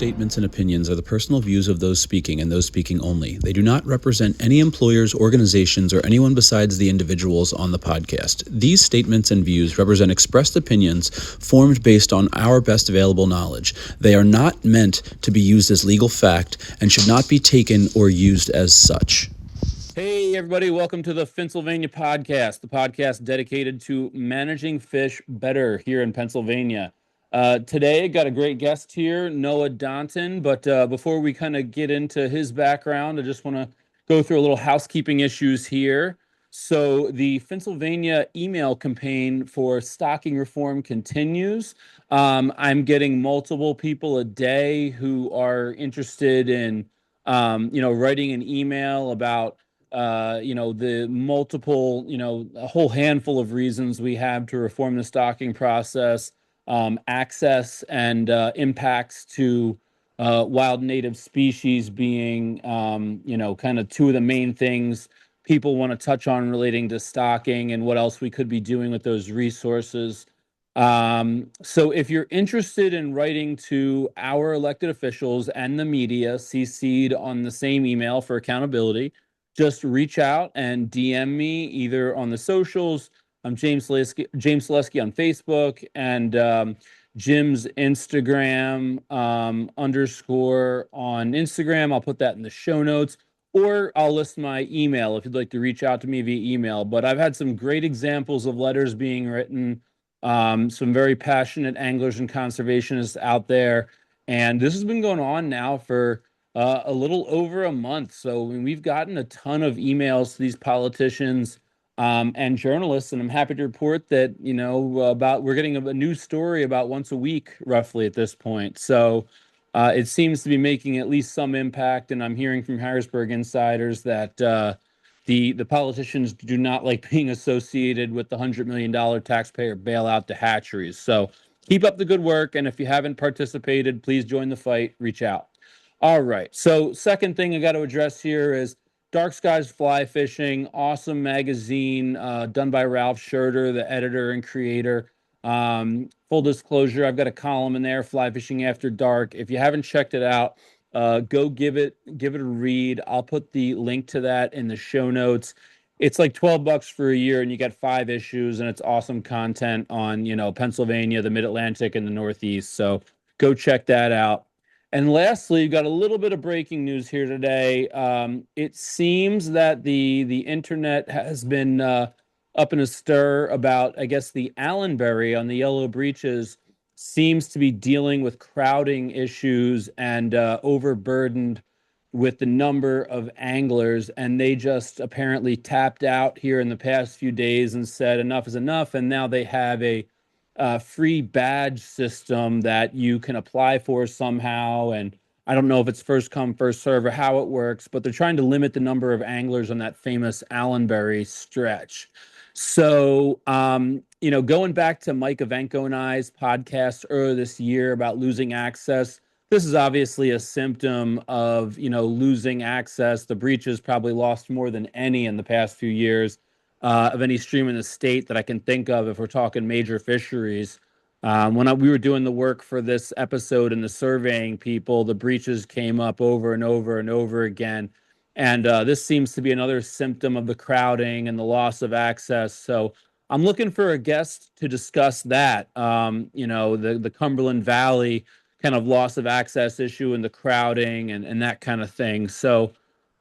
statements and opinions are the personal views of those speaking and those speaking only. They do not represent any employers, organizations, or anyone besides the individuals on the podcast. These statements and views represent expressed opinions formed based on our best available knowledge. They are not meant to be used as legal fact and should not be taken or used as such. Hey, everybody. Welcome to the Pennsylvania podcast, the podcast dedicated to managing fish better here in Pennsylvania. Today, got a great guest here, Noah Donten. But before we kind of get into his background, I just want to go through a little housekeeping issues here. So the Pennsylvania email campaign for stocking reform continues. I'm getting multiple people a day who are interested in, writing an email about the multiple, a whole handful of reasons we have to reform the stocking process, access and impacts to wild native species being, kind of two of the main things people want to touch on relating to stocking and what else we could be doing with those resources. So if you're interested in writing to our elected officials and the media, CC'd on the same email for accountability, just reach out and DM me either on the socials. I'm James Selesky on Facebook, and Jim's Instagram underscore on Instagram. I'll put that in the show notes, or I'll list my email if you'd like to reach out to me via email. But I've had some great examples of letters being written, some very passionate anglers and conservationists out there. And this has been going on now for a little over a month. So we've gotten a ton of emails to these politicians and journalists, and I'm happy to report that, we're getting a news story about once a week, roughly at this point. So it seems to be making at least some impact, and I'm hearing from Harrisburg insiders that the politicians do not like being associated with the $100 million taxpayer bailout to hatcheries. So keep up the good work, and if you haven't participated, please join the fight. Reach out. All right. So second thing I got to address here is Dark Skies Fly Fishing, awesome magazine done by Ralph Schurter, the editor and creator. Full disclosure, I've got a column in there, Fly Fishing After Dark. If you haven't checked it out, go give it a read. I'll put the link to that in the show notes. It's like $12 for a year, and you get 5 issues, and it's awesome content on, Pennsylvania, the Mid-Atlantic, and the Northeast. So go check that out. And lastly, you've got a little bit of breaking news here today. It seems that the internet has been up in a stir about, I guess, the Allenbury on the Yellow Breeches seems to be dealing with crowding issues and overburdened with the number of anglers. And they just apparently tapped out here in the past few days and said enough is enough. And now they have a free badge system that you can apply for somehow. And I don't know if it's first come, first serve or how it works, but they're trying to limit the number of anglers on that famous Allenbury stretch. So, going back to Mike Evenko and I's podcast earlier this year about losing access, this is obviously a symptom of, losing access. The Breeches probably lost more than any in the past few years. Of any stream in the state that I can think of if we're talking major fisheries. When we were doing the work for this episode and the surveying people, the breaches came up over and over and over again. And this seems to be another symptom of the crowding and the loss of access. So I'm looking for a guest to discuss that, the Cumberland Valley kind of loss of access issue and the crowding and that kind of thing. So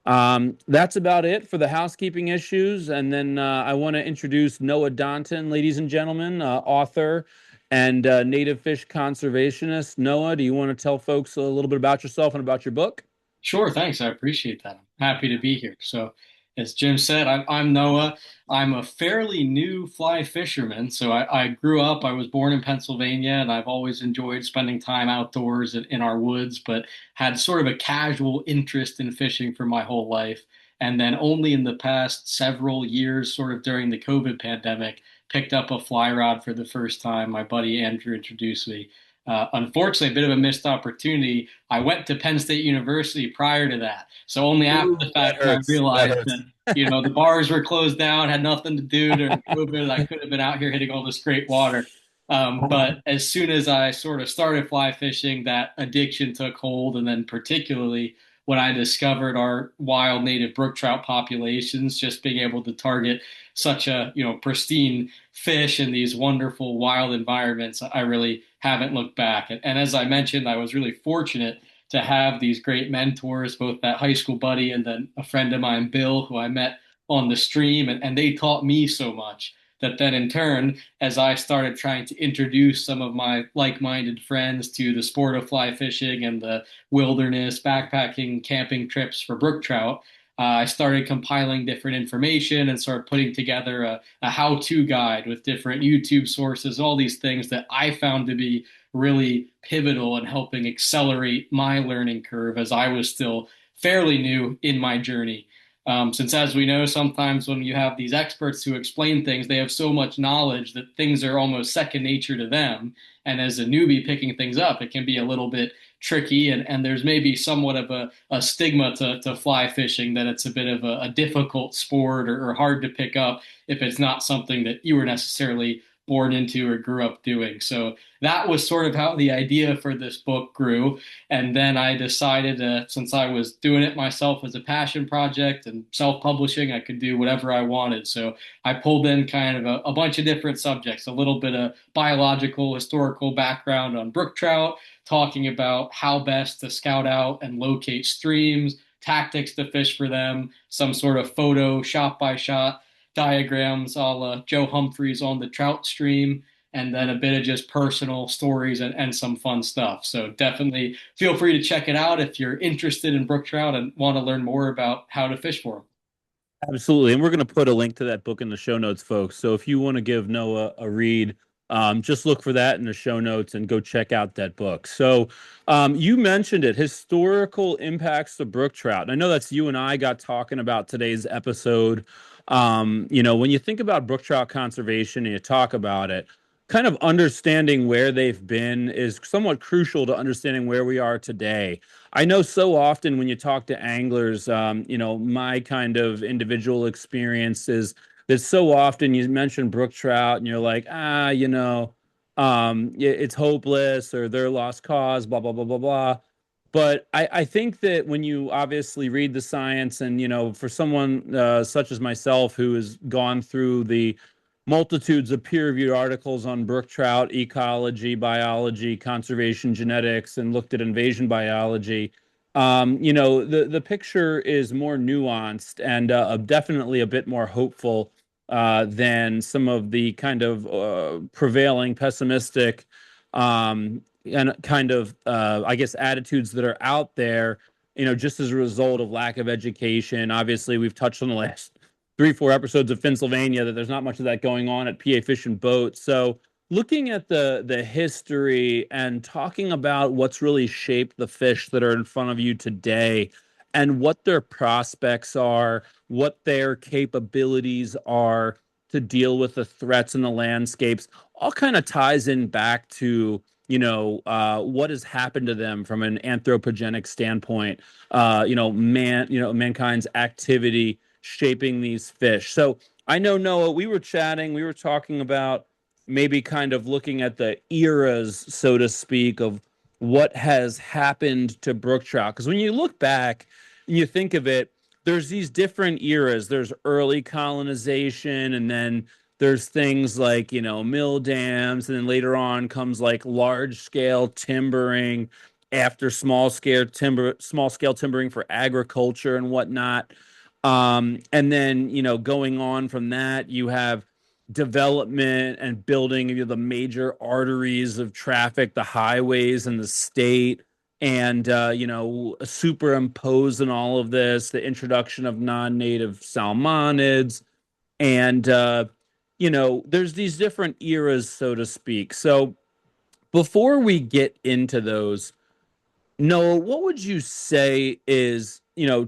that's about it for the housekeeping issues. And then I want to introduce Noah Donten, ladies and gentlemen, author and native fish conservationist. Noah, do you want to tell folks a little bit about yourself and about your book? Sure, thanks. I appreciate that. I'm happy to be here. So, as Jim said, I'm Noah. I'm a fairly new fly fisherman. So, I grew up, I was born in Pennsylvania, and I've always enjoyed spending time outdoors in our woods, but had sort of a casual interest in fishing for my whole life. And then only in the past several years, sort of during the COVID pandemic, picked up a fly rod for the first time. My buddy Andrew introduced me. Unfortunately, a bit of a missed opportunity. I went to Penn State University prior to that. So only after the fact I realized that, the bars were closed down, had nothing to do during COVID. I could have been out here hitting all this great water. But as soon as I sort of started fly fishing, that addiction took hold. And then particularly when I discovered our wild native brook trout populations, just being able to target such a, pristine fish in these wonderful wild environments, I really haven't looked back. And as I mentioned, I was really fortunate to have these great mentors, both that high school buddy and then a friend of mine, Bill, who I met on the stream, and they taught me so much that then in turn, as I started trying to introduce some of my like-minded friends to the sport of fly fishing and the wilderness backpacking camping trips for brook trout, I started compiling different information and started putting together a how-to guide with different YouTube sources, all these things that I found to be really pivotal in helping accelerate my learning curve as I was still fairly new in my journey. Since, as we know, sometimes when you have these experts who explain things, they have so much knowledge that things are almost second nature to them. And as a newbie picking things up, it can be a little bit tricky. And there's maybe somewhat of a stigma to fly fishing, that it's a bit of a difficult sport or hard to pick up if it's not something that you were necessarily born into or grew up doing. So that was sort of how the idea for this book grew. And then I decided, since I was doing it myself as a passion project and self-publishing, I could do whatever I wanted. So I pulled in kind of a bunch of different subjects, a little bit of biological, historical background on brook trout, talking about how best to scout out and locate streams, tactics to fish for them, some sort of photo shot by shot diagrams a la Joe Humphreys on the trout stream, and then a bit of just personal stories and some fun stuff. So definitely feel free to check it out if you're interested in brook trout and want to learn more about how to fish for them. Absolutely. And we're going to put a link to that book in the show notes, folks. So if you want to give Noah a read, just look for that in the show notes and go check out that book. So you mentioned it, historical impacts of brook trout. And I know that's you and I got talking about today's episode. When you think about brook trout conservation and you talk about it, kind of understanding where they've been is somewhat crucial to understanding where we are today. I know so often when you talk to anglers, my kind of individual experience is that so often you mention brook trout and you're like, it's hopeless or they're lost cause, blah, blah, blah, blah, blah. But I think that when you obviously read the science and, for someone such as myself who has gone through the multitudes of peer-reviewed articles on brook trout, ecology, biology, conservation, genetics, and looked at invasion biology, the picture is more nuanced and definitely a bit more hopeful than some of the kind of prevailing pessimistic and kind of, I guess, attitudes that are out there, just as a result of lack of education. Obviously, we've touched on the last 3, 4 episodes of Pennsylvania that there's not much of that going on at PA Fish and Boat. So looking at the history and talking about what's really shaped the fish that are in front of you today and what their prospects are, what their capabilities are to deal with the threats in the landscapes, all kind of ties in back to what has happened to them from an anthropogenic standpoint, mankind's activity shaping these fish. So I know, Noah, we were chatting, we were talking about maybe kind of looking at the eras, so to speak, of what has happened to brook trout. Because when you look back and you think of it, there's these different eras. There's early colonization, and then there's things like, mill dams, and then later on comes like large scale timbering after small scale timbering for agriculture and whatnot. And then, going on from that, you have development and building of the major arteries of traffic, the highways in the state, and, superimpose in all of this, the introduction of non-native salmonids. And, there's these different eras, so to speak. So before we get into those, Noah, what would you say is,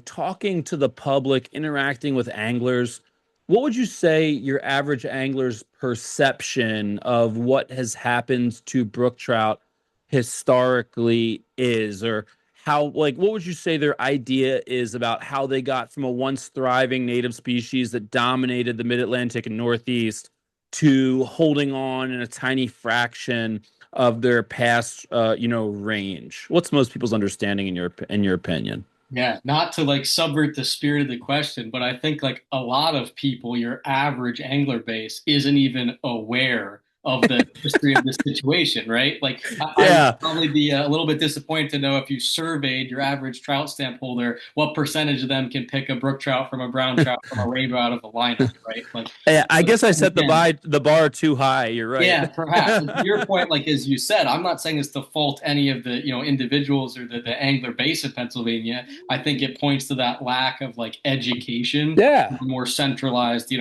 talking to the public, interacting with anglers, what would you say your average angler's perception of what has happened to brook trout historically is? Or what would you say their idea is about how they got from a once thriving native species that dominated the mid-Atlantic and Northeast to holding on in a tiny fraction of their past, range. What's most people's understanding in your opinion? Yeah, not to like subvert the spirit of the question, but I think like a lot of people, your average angler base isn't even aware of the history of this situation, right? Like I would Yeah. probably be a little bit disappointed to know if you surveyed your average trout stamp holder, what percentage of them can pick a brook trout from a brown trout from a rainbow out of a lineup, right? Like, Yeah, I guess I set the again, bar too high. You're right. yeah, perhaps. And to your point, like as you said, I'm not saying it's to fault any of the, individuals or the angler base in Pennsylvania. I think it points to that lack of like education, Yeah. more centralized,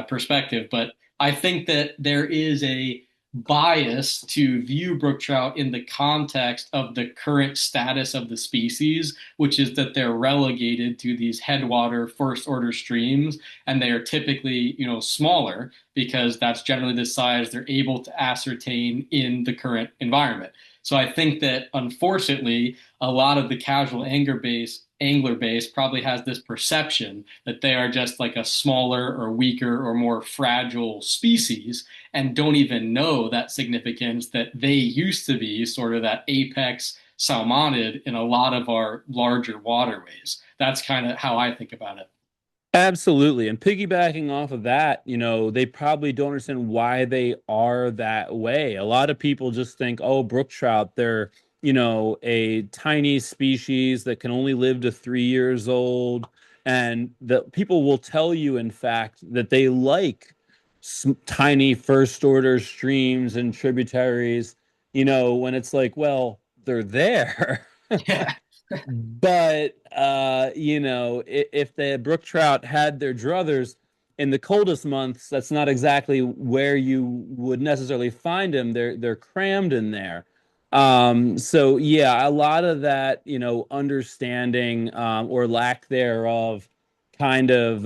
perspective. But I think that there is a bias to view brook trout in the context of the current status of the species, which is that they're relegated to these headwater first order streams, and they are typically, smaller because that's generally the size they're able to ascertain in the current environment. So I think that unfortunately, a lot of the casual angler base probably has this perception that they are just like a smaller or weaker or more fragile species and don't even know that significance that they used to be sort of that apex salmonid in a lot of our larger waterways. That's kind of how I think about it. Absolutely. And piggybacking off of that, they probably don't understand why they are that way. A lot of people just think, oh, brook trout, they're, a tiny species that can only live to 3 years old. And the people will tell you, in fact, that they like tiny first order streams and tributaries, when it's like, well, they're there. Yeah. But if the brook trout had their druthers in the coldest months, that's not exactly where you would necessarily find them. They're crammed in there. So yeah, a lot of that, understanding or lack thereof kind of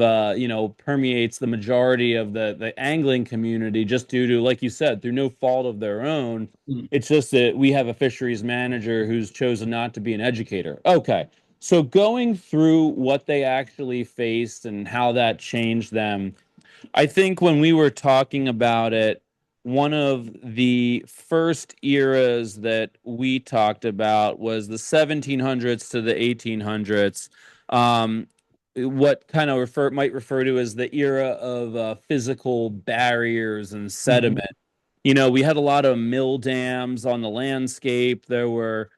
permeates the majority of the angling community just due to, like you said, through no fault of their own. It's just that we have a fisheries manager who's chosen not to be an educator. Okay. So going through what they actually faced and how that changed them, I think when we were talking about it, one of the first eras that we talked about was the 1700s to the 1800s. What kind of might refer to as the era of physical barriers and Mhm. sediment. We had a lot of mill dams on the landscape. There were,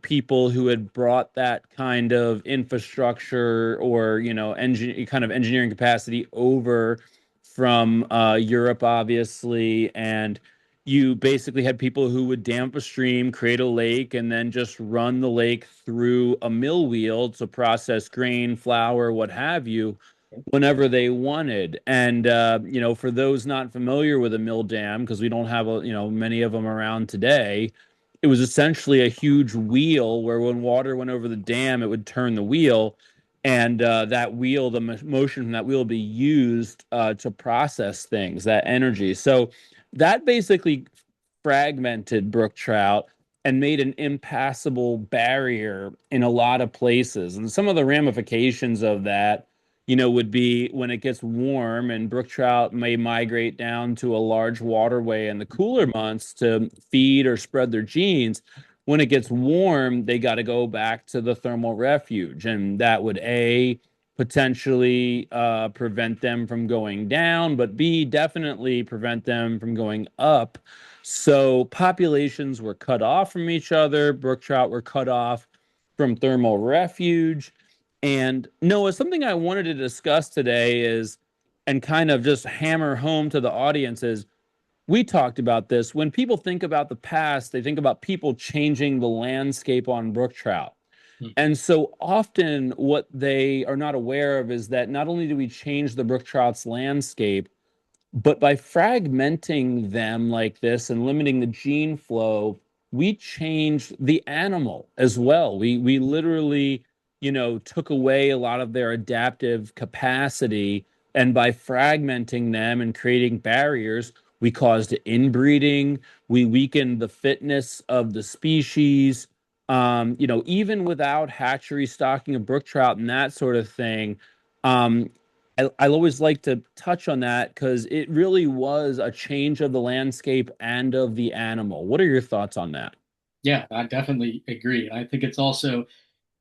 people who had brought that kind of infrastructure or, kind of engineering capacity over from Europe, obviously. And you basically had people who would dam up a stream, create a lake, and then just run the lake through a mill wheel to process grain, flour, what have you, whenever they wanted. And for those not familiar with a mill dam, because we don't have many of them around today, it was essentially a huge wheel where when water went over the dam, it would turn the wheel, and that wheel, the motion from that wheel, would be used to process things, that energy. So that basically fragmented brook trout and made an impassable barrier in a lot of places. And some of the ramifications of that, would be when it gets warm and brook trout may migrate down to a large waterway in the cooler months to feed or spread their genes. When it gets warm, they got to go back to the thermal refuge. And that would A, potentially prevent them from going down, but B, definitely prevent them from going up. So populations were cut off from each other. Brook trout were cut off from thermal refuge. And Noah, something I wanted to discuss today is, and kind of just hammer home to the audience is, we talked about this. When people think about the past, they think about people changing the landscape on brook trout. And so often, what they are not aware of is that not only do we change the brook trout's landscape, but by fragmenting them like this and limiting the gene flow, we changed the animal as well. We literally, took away a lot of their adaptive capacity. And by fragmenting them and creating barriers, we caused inbreeding, we weakened the fitness of the species. Even without hatchery stocking of brook trout and that sort of thing, um, I always like to touch on that because it really was a change of the landscape and of the animal. What are your thoughts on that? Yeah, I definitely agree. I think it's also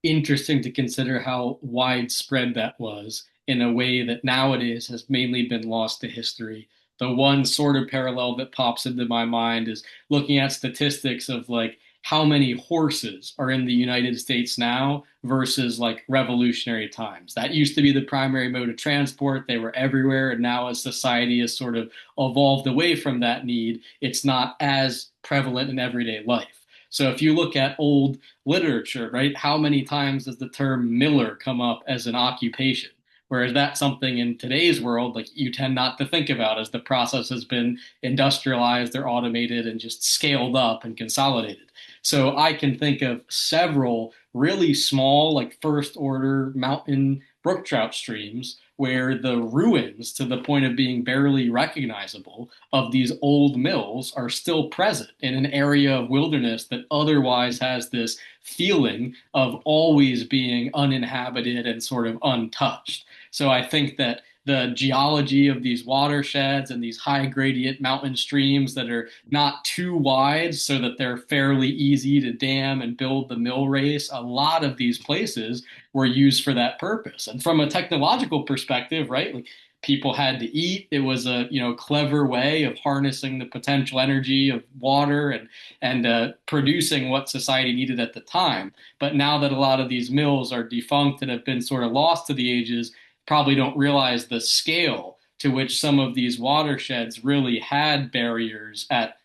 interesting to consider how widespread that was in a way that nowadays has mainly been lost to history. The one sort of parallel that pops into my mind is looking at statistics of like how many horses are in the United States now versus like revolutionary times. That used to be the primary mode of transport. They were everywhere. And now, as society has sort of evolved away from that need, it's not as prevalent in everyday life. So if you look at old literature, right? How many times does the term miller come up as an occupation? Whereas that's something in today's world, like you tend not to think about as the process has been industrialized or automated and just scaled up and consolidated. So I can think of several really small, like first order mountain brook trout streams where the ruins, to the point of being barely recognizable, of these old mills are still present in an area of wilderness that otherwise has this feeling of always being uninhabited and sort of untouched. So I think that the geology of these watersheds and these high gradient mountain streams that are not too wide so that they're fairly easy to dam and build the mill race, a lot of these places were used for that purpose. And from a technological perspective, right, like people had to eat. It was a clever way of harnessing the potential energy of water and producing what society needed at the time. But now that a lot of these mills are defunct and have been sort of lost to the ages, probably don't realize the scale to which some of these watersheds really had barriers at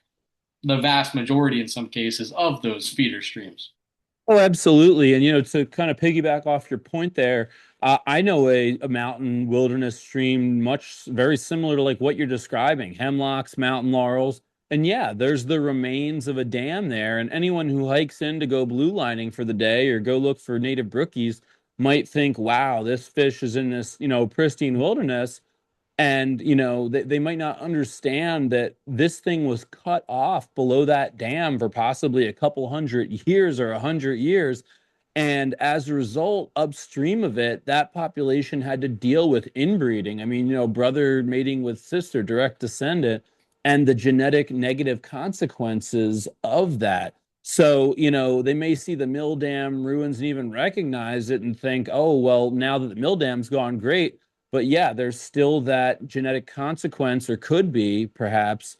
the vast majority, in some cases, of those feeder streams. Oh, absolutely. And, to kind of piggyback off your point there, I know a mountain wilderness stream much very similar to like what you're describing, hemlocks, mountain laurels. And yeah, there's the remains of a dam there. And anyone who hikes in to go blue lining for the day or go look for native brookies might think, wow, this fish is in this, pristine wilderness. And they might not understand that this thing was cut off below that dam for possibly a couple hundred years or 100 years, and as a result, upstream of it, that population had to deal with inbreeding. I mean, brother mating with sister, direct descendant, and the genetic negative consequences of that. So, they may see the mill dam ruins and even recognize it and think, oh, well, now that the mill dam's gone, great. But yeah, there's still that genetic consequence, or could be perhaps,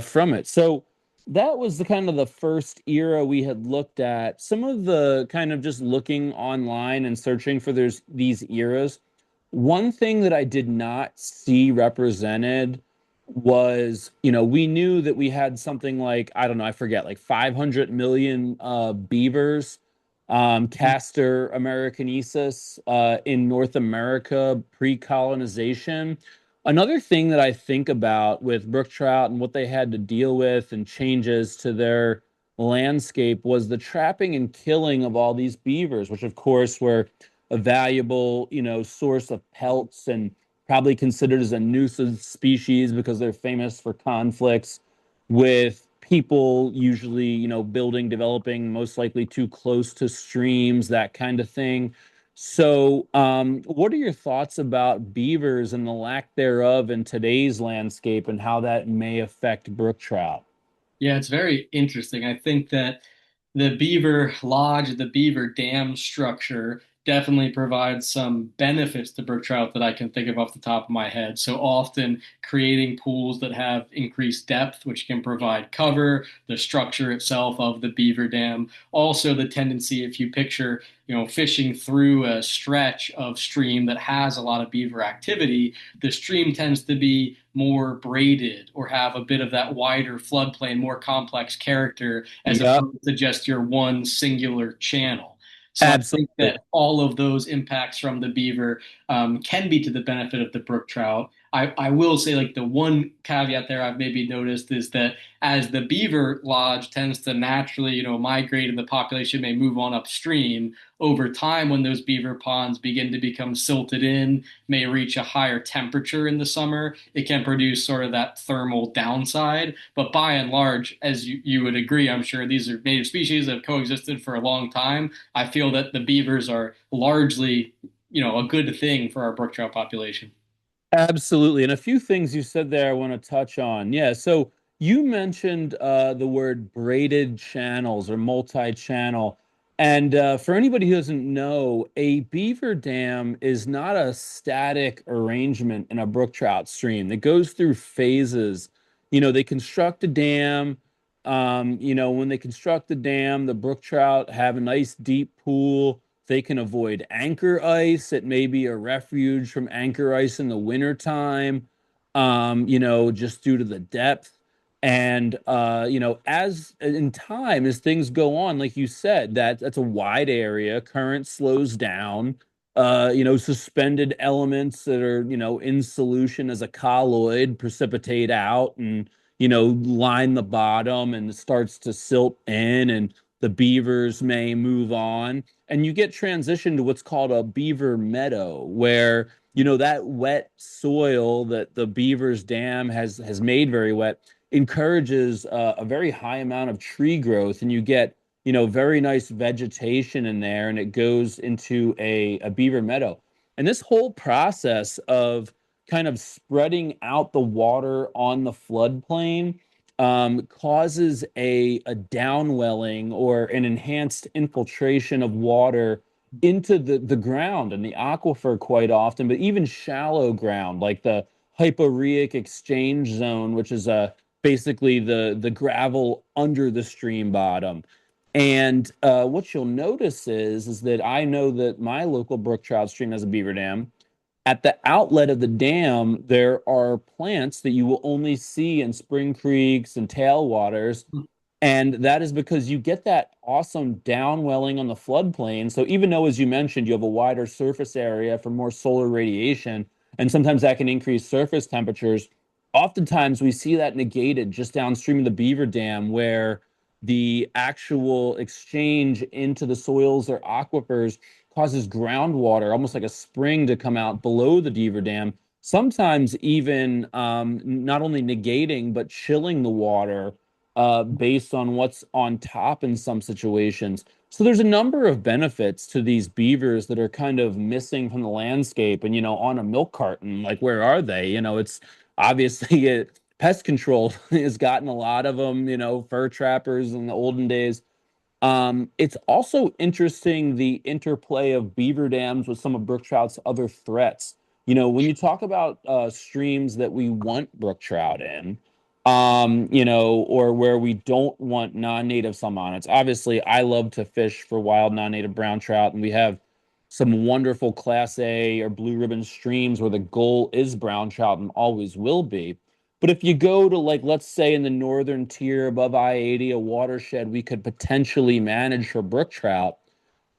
from it. So, that was the kind of the first era we had looked at. Some of the kind of just looking online and searching for these eras. One thing that I did not see represented was, we knew that we had something like, I don't know, I forget, like 500 million beavers, Castor americanensis, in North America pre-colonization. Another thing that I think about with brook trout and what they had to deal with and changes to their landscape was the trapping and killing of all these beavers, which of course were a valuable, source of pelts and probably considered as a nuisance species because they're famous for conflicts with people, usually, building, developing, most likely too close to streams, that kind of thing. So, what are your thoughts about beavers and the lack thereof in today's landscape and how that may affect brook trout? Yeah, it's very interesting. I think that the beaver lodge, the beaver dam structure definitely provides some benefits to brook trout that I can think of off the top of my head. So often creating pools that have increased depth, which can provide cover, the structure itself of the beaver dam. Also the tendency, if you picture, fishing through a stretch of stream that has a lot of beaver activity, the stream tends to be more braided or have a bit of that wider floodplain, more complex character as Yep, opposed to just your one singular channel. So I think absolutely. that all of those impacts from the beaver can be to the benefit of the brook trout. I will say, like, the one caveat there I've maybe noticed is that as the beaver lodge tends to naturally, migrate and the population may move on upstream, over time, when those beaver ponds begin to become silted in, may reach a higher temperature in the summer, it can produce sort of that thermal downside. But by and large, as you would agree, I'm sure these are native species that have coexisted for a long time. I feel that the beavers are largely a good thing for our brook trout population. Absolutely. And a few things you said there I want to touch on. Yeah. So you mentioned the word braided channels or multi-channel. And for anybody who doesn't know, a beaver dam is not a static arrangement in a brook trout stream. It goes through phases. They construct a dam. When they construct the dam, the brook trout have a nice deep pool. They can avoid anchor ice. It may be a refuge from anchor ice in the wintertime, just due to the depth. And as in time, as things go on, like you said, that's a wide area. Current slows down. Suspended elements that are, in solution as a colloid precipitate out and, line the bottom and it starts to silt in, and the beavers may move on and you get transitioned to what's called a beaver meadow, where that wet soil that the beavers dam has made very wet encourages a very high amount of tree growth, and you get very nice vegetation in there, and it goes into a beaver meadow. And this whole process of kind of spreading out the water on the floodplain causes a downwelling or an enhanced infiltration of water into the ground and the aquifer quite often, but even shallow ground like the hyporeic exchange zone, which is basically the gravel under the stream bottom. And what you'll notice is that I know that my local brook trout stream has a beaver dam. At the outlet of the dam, there are plants that you will only see in spring creeks and tailwaters. And that is because you get that awesome downwelling on the floodplain. So even though, as you mentioned, you have a wider surface area for more solar radiation, and sometimes that can increase surface temperatures, oftentimes we see that negated just downstream of the beaver dam, where the actual exchange into the soils or aquifers causes groundwater, almost like a spring, to come out below the beaver dam, sometimes even not only negating, but chilling the water based on what's on top in some situations. So there's a number of benefits to these beavers that are kind of missing from the landscape. And, on a milk carton, like, where are they? It's obviously pest control has gotten a lot of them, fur trappers in the olden days. It's also interesting the interplay of beaver dams with some of brook trout's other threats. When you talk about streams that we want brook trout in, or where we don't want non-native salmonids. Obviously, I love to fish for wild non-native brown trout, and we have some wonderful Class A or blue ribbon streams where the goal is brown trout and always will be. But if you go to, like, let's say in the northern tier above I-80, a watershed we could potentially manage for brook trout,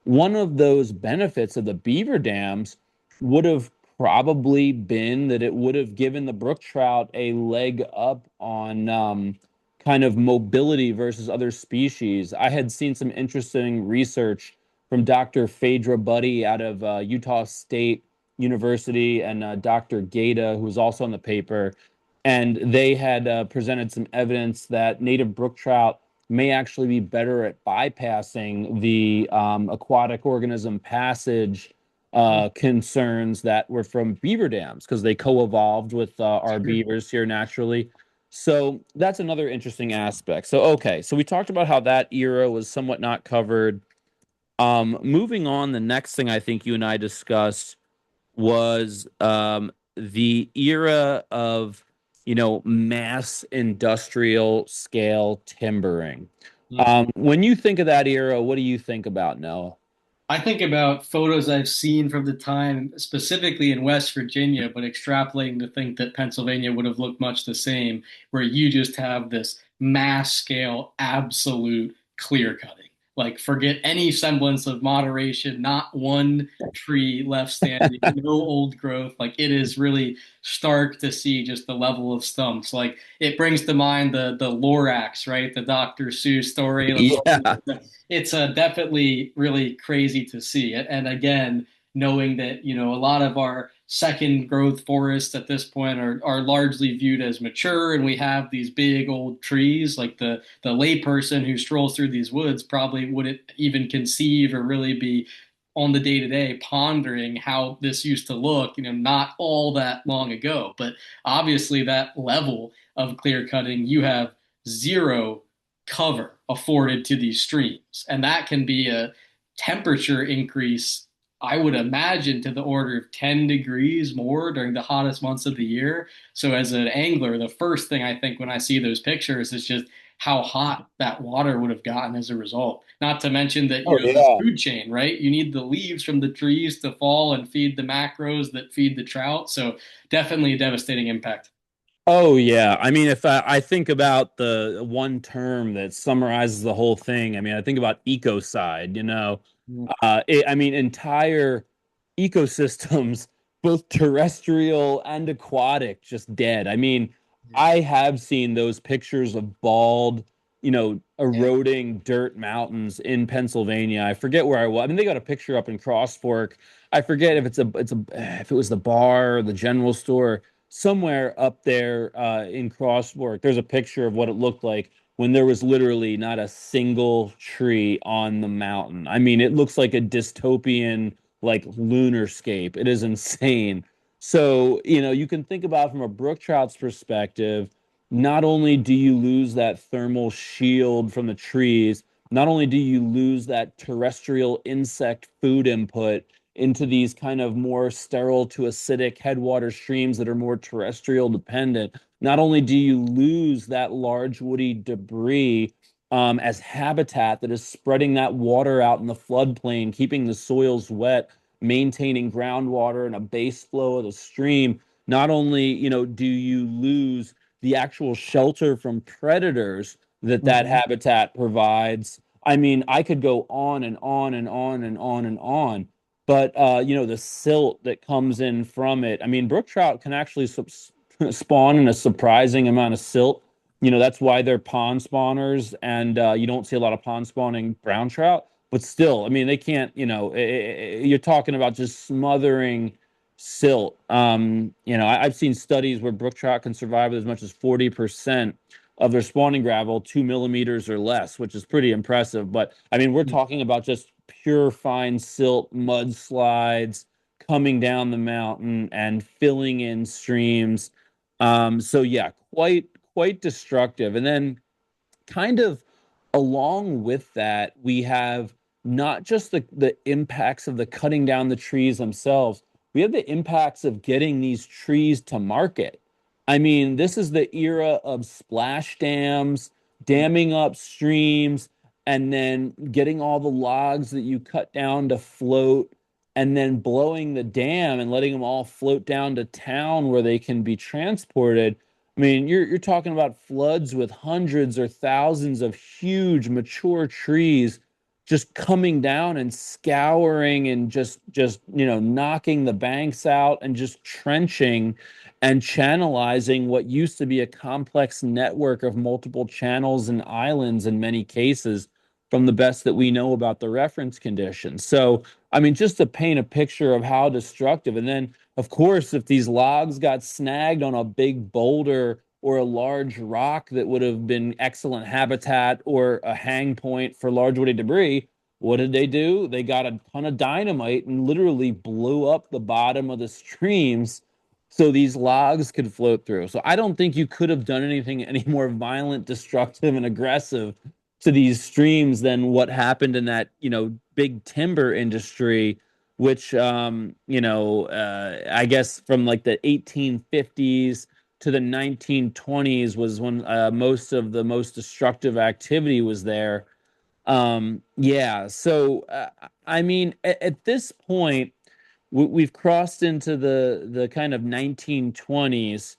one of those benefits of the beaver dams would have probably been that it would have given the brook trout a leg up on kind of mobility versus other species. I had seen some interesting research from Dr. Phaedra Buddy out of Utah State University, and Dr. Gata, who was also on the paper. And they had presented some evidence that native brook trout may actually be better at bypassing the aquatic organism passage concerns that were from beaver dams, because they co-evolved with our beavers here naturally. So that's another interesting aspect. So, okay, so we talked about how that era was somewhat not covered. Moving on, the next thing I think you and I discussed was the era of, mass industrial scale timbering. When you think of that era, what do you think about, Noah? I think about photos I've seen from the time, specifically in West Virginia, but extrapolating to think that Pennsylvania would have looked much the same, where you just have this mass scale, absolute clear cutting. Like, forget any semblance of moderation, not one tree left standing, no old growth. Like, it is really stark to see just the level of stumps. Like, it brings to mind the Lorax, right? The Dr. Seuss story. Yeah. It's definitely really crazy to see it. And again, knowing that, a lot of our second growth forests at this point are largely viewed as mature, and we have these big old trees, like the layperson who strolls through these woods probably wouldn't even conceive or really be on the day to day pondering how this used to look, not all that long ago. But obviously, that level of clear cutting, you have zero cover afforded to these streams. And that can be a temperature increase, I would imagine, to the order of 10 degrees more during the hottest months of the year. So, as an angler, the first thing I think when I see those pictures is just how hot that water would have gotten as a result. Not to mention that, Oh the yeah. food chain, right? You need the leaves from the trees to fall and feed the macros that feed the trout. So, definitely a devastating impact. Oh yeah. I mean, if I think about the one term that summarizes the whole thing, I mean, I think about ecocide, I mean, entire ecosystems, both terrestrial and aquatic, just dead. I mean, I have seen those pictures of bald, Yeah. eroding dirt mountains in Pennsylvania. I forget where I was. I mean, they got a picture up in Cross Fork. I forget if if it was the bar or the general store somewhere up there in Cross Fork. There's a picture of what it looked like when there was literally not a single tree on the mountain. I mean, it looks like a dystopian, like lunarscape. It is insane. So, you can think about from a brook trout's perspective, not only do you lose that thermal shield from the trees, not only do you lose that terrestrial insect food input into these kind of more sterile to acidic headwater streams that are more terrestrial dependent, not only do you lose that large woody debris as habitat that is spreading that water out in the floodplain, keeping the soils wet, maintaining groundwater and a base flow of the stream. Not only, do you lose the actual shelter from predators that Mhm. habitat provides. I mean, I could go on and on and on and on and on. But the silt that comes in from it. I mean, brook trout can actually spawn in a surprising amount of silt. That's why they're pond spawners, and you don't see a lot of pond spawning brown trout. But still, I mean, they can't. You're talking about just smothering silt. I've seen studies where brook trout can survive with as much as 40% of their spawning gravel 2 millimeters or less, which is pretty impressive. But I mean, we're talking about just pure fine silt mudslides coming down the mountain and filling in streams. So yeah, quite destructive. And then kind of along with that, we have not just the impacts of the cutting down the trees themselves, we have the impacts of getting these trees to market. I mean, this is the era of splash dams, damming up streams, and then getting all the logs that you cut down to float, and then blowing the dam and letting them all float down to town where they can be transported. I mean, you're talking about floods with hundreds or thousands of huge mature trees just coming down and scouring and just knocking the banks out and just trenching and channelizing what used to be a complex network of multiple channels and islands in many cases from the best that we know about the reference conditions. So, I mean, just to paint a picture of how destructive. And then of course, if these logs got snagged on a big boulder or a large rock that would have been excellent habitat or a hang point for large woody debris, what did they do? They got a ton of dynamite and literally blew up the bottom of the streams so these logs could float through. So I don't think you could have done anything any more violent, destructive, and aggressive to these streams than what happened in that, big timber industry which I guess from like the 1850s to the 1920s was when most of the most destructive activity was there. Yeah, so I mean, at this point, we've crossed into the kind of 1920s,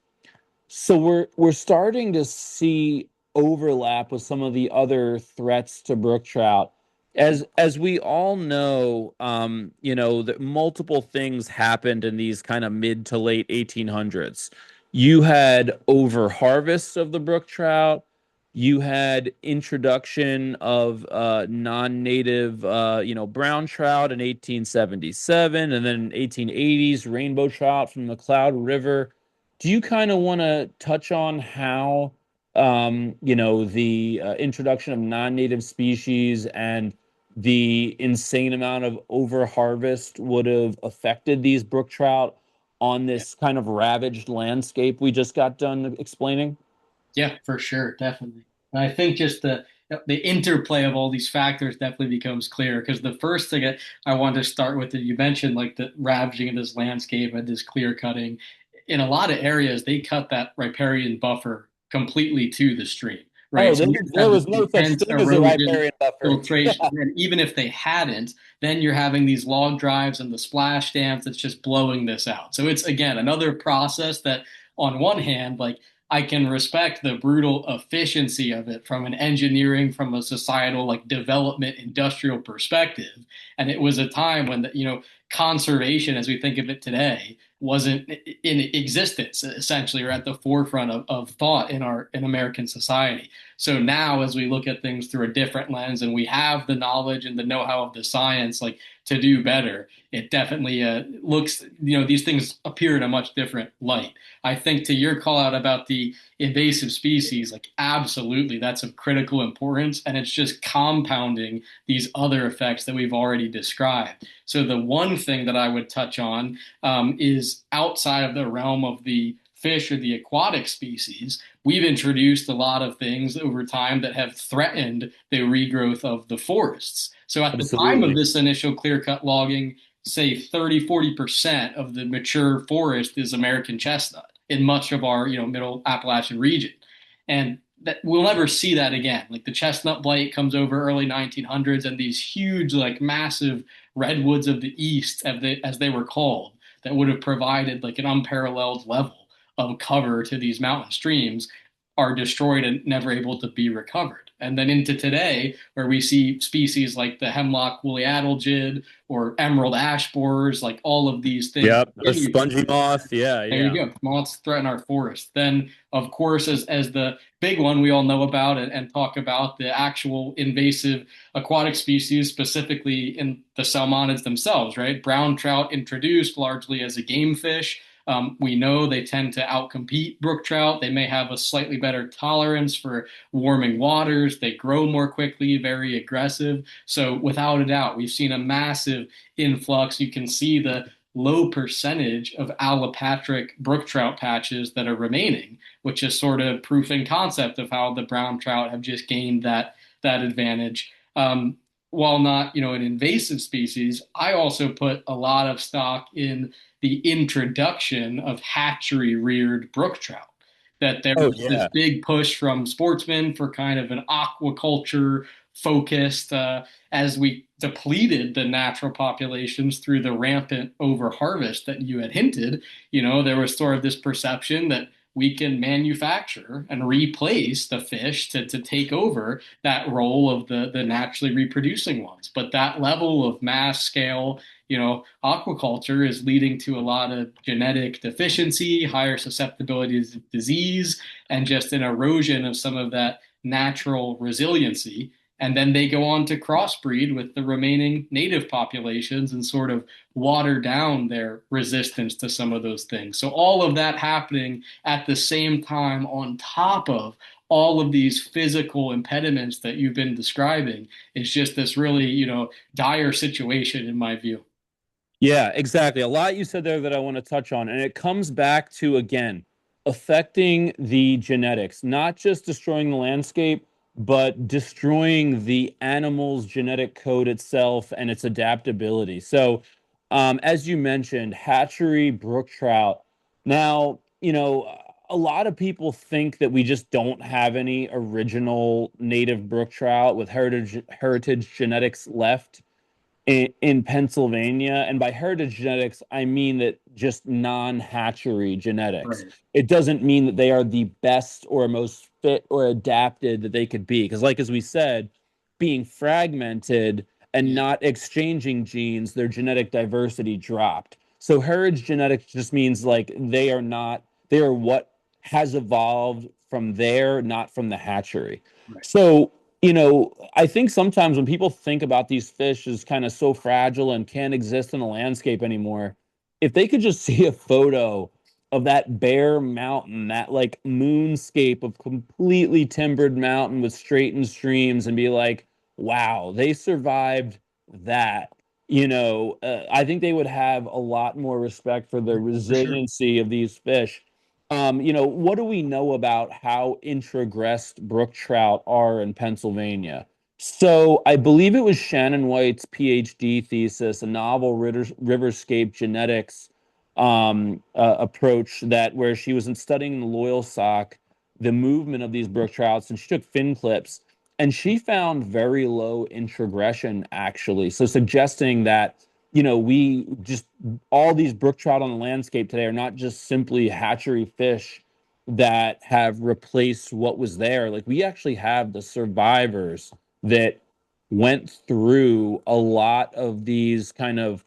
so we're starting to see overlap with some of the other threats to brook trout. As we all know, that multiple things happened in these kind of mid to late 1800s. You had over harvests of the brook trout. You had introduction of non-native, brown trout in 1877, and then in 1880s, rainbow trout from the Cloud River. Do you kind of want to touch on how, the introduction of non-native species and the insane amount of overharvest would have affected these brook trout on Yeah. this kind of ravaged landscape we just got done explaining? Yeah, for sure, definitely. And I think just the interplay of all these factors definitely becomes clear because the first thing I wanted to start with that you mentioned, like the ravaging of this landscape and this clear cutting. In a lot of areas, they cut that riparian buffer completely to the stream, Oh, right? So you there have this was no such intense thing as a erosion, riparian buffer. filtration, and even if they hadn't, then you're having these log drives and the splash dams that's just blowing this out. So it's again another process that, on one hand, like I can respect the brutal efficiency of it from an engineering, from a societal, like development, industrial perspective. And it was a time when conservation, as we think of it today, wasn't in existence essentially, or at the forefront of thought in American society. So now, as we look at things through a different lens, and we have the knowledge and the know-how of the science, like to do better, it definitely looks, these things appear in a much different light. I think to your call out about the invasive species, like absolutely, that's of critical importance, and it's just compounding these other effects that we've already described. So the one thing that I would touch on is outside of the realm of the fish or the aquatic species, we've introduced a lot of things over time that have threatened the regrowth of the forests. So at the time of Absolutely. this initial clear cut logging, say 30–40% of the mature forest is American chestnut in much of our middle Appalachian region. And that we'll never see that again. Like the chestnut blight comes over early 1900s, and these huge, like massive redwoods of the east, as they were called, that would have provided like an unparalleled level of cover to these mountain streams are destroyed and never able to be recovered. And then into today, where we see species like the hemlock woolly adelgid or emerald ash borers, like all of these things Yep. A continue to. spongy moth. Yeah, There you yeah. go. Moths threaten our forest. Then, of course, as the big one we all know about and talk about, the actual invasive aquatic species, specifically in the salmonids themselves, right? Brown trout introduced largely as a game fish. We know they tend to outcompete brook trout. They may have a slightly better tolerance for warming waters. They grow more quickly, very aggressive. So, without a doubt, we've seen a massive influx. You can see the low percentage of allopatric brook trout patches that are remaining, which is sort of proof in concept of how the brown trout have just gained that advantage. While not, an invasive species, I also put a lot of stock in the introduction of hatchery reared brook trout. That there Oh, was this yeah. big push from sportsmen for kind of an aquaculture focused, as we depleted the natural populations through the rampant overharvest that you had hinted. There was sort of this perception that we can manufacture and replace the fish to take over that role of the naturally reproducing ones. But that level of mass scale, aquaculture is leading to a lot of genetic deficiency, higher susceptibility to disease, and just an erosion of some of that natural resiliency. And then they go on to crossbreed with the remaining native populations and sort of water down their resistance to some of those things. So all of that happening at the same time on top of all of these physical impediments that you've been describing is just this really, dire situation in my view. Yeah, exactly. A lot you said there that I want to touch on. And it comes back to, again, affecting the genetics, not just destroying the landscape, but destroying the animal's genetic code itself and its adaptability. So, as you mentioned, hatchery brook trout. Now, a lot of people think that we just don't have any original native brook trout with heritage genetics left in Pennsylvania. And by heritage genetics, I mean that just non-hatchery genetics. Right. It doesn't mean that they are the best or most fit or adapted that they could be. Because, like as we said, being fragmented and Yeah. not exchanging genes, their genetic diversity dropped. So heritage genetics just means like they are what has evolved from there, not from the hatchery. Right. So I think sometimes when people think about these fish as kind of so fragile and can't exist in the landscape anymore, if they could just see a photo of that bare mountain, that like moonscape of completely timbered mountain with straightened streams and be like, wow, they survived that. I think they would have a lot more respect for the For sure. resiliency of these fish. What do we know about how intragressed brook trout are in Pennsylvania? So I believe it was Shannon White's PhD thesis, a novel riverscape genetics approach, that where she was studying the loyal sock, the movement of these brook trouts, and she took fin clips, and she found very low introgression, actually. So suggesting that, we just, all these brook trout on the landscape today are not just simply hatchery fish that have replaced what was there. Like, we actually have the survivors that went through a lot of these kind of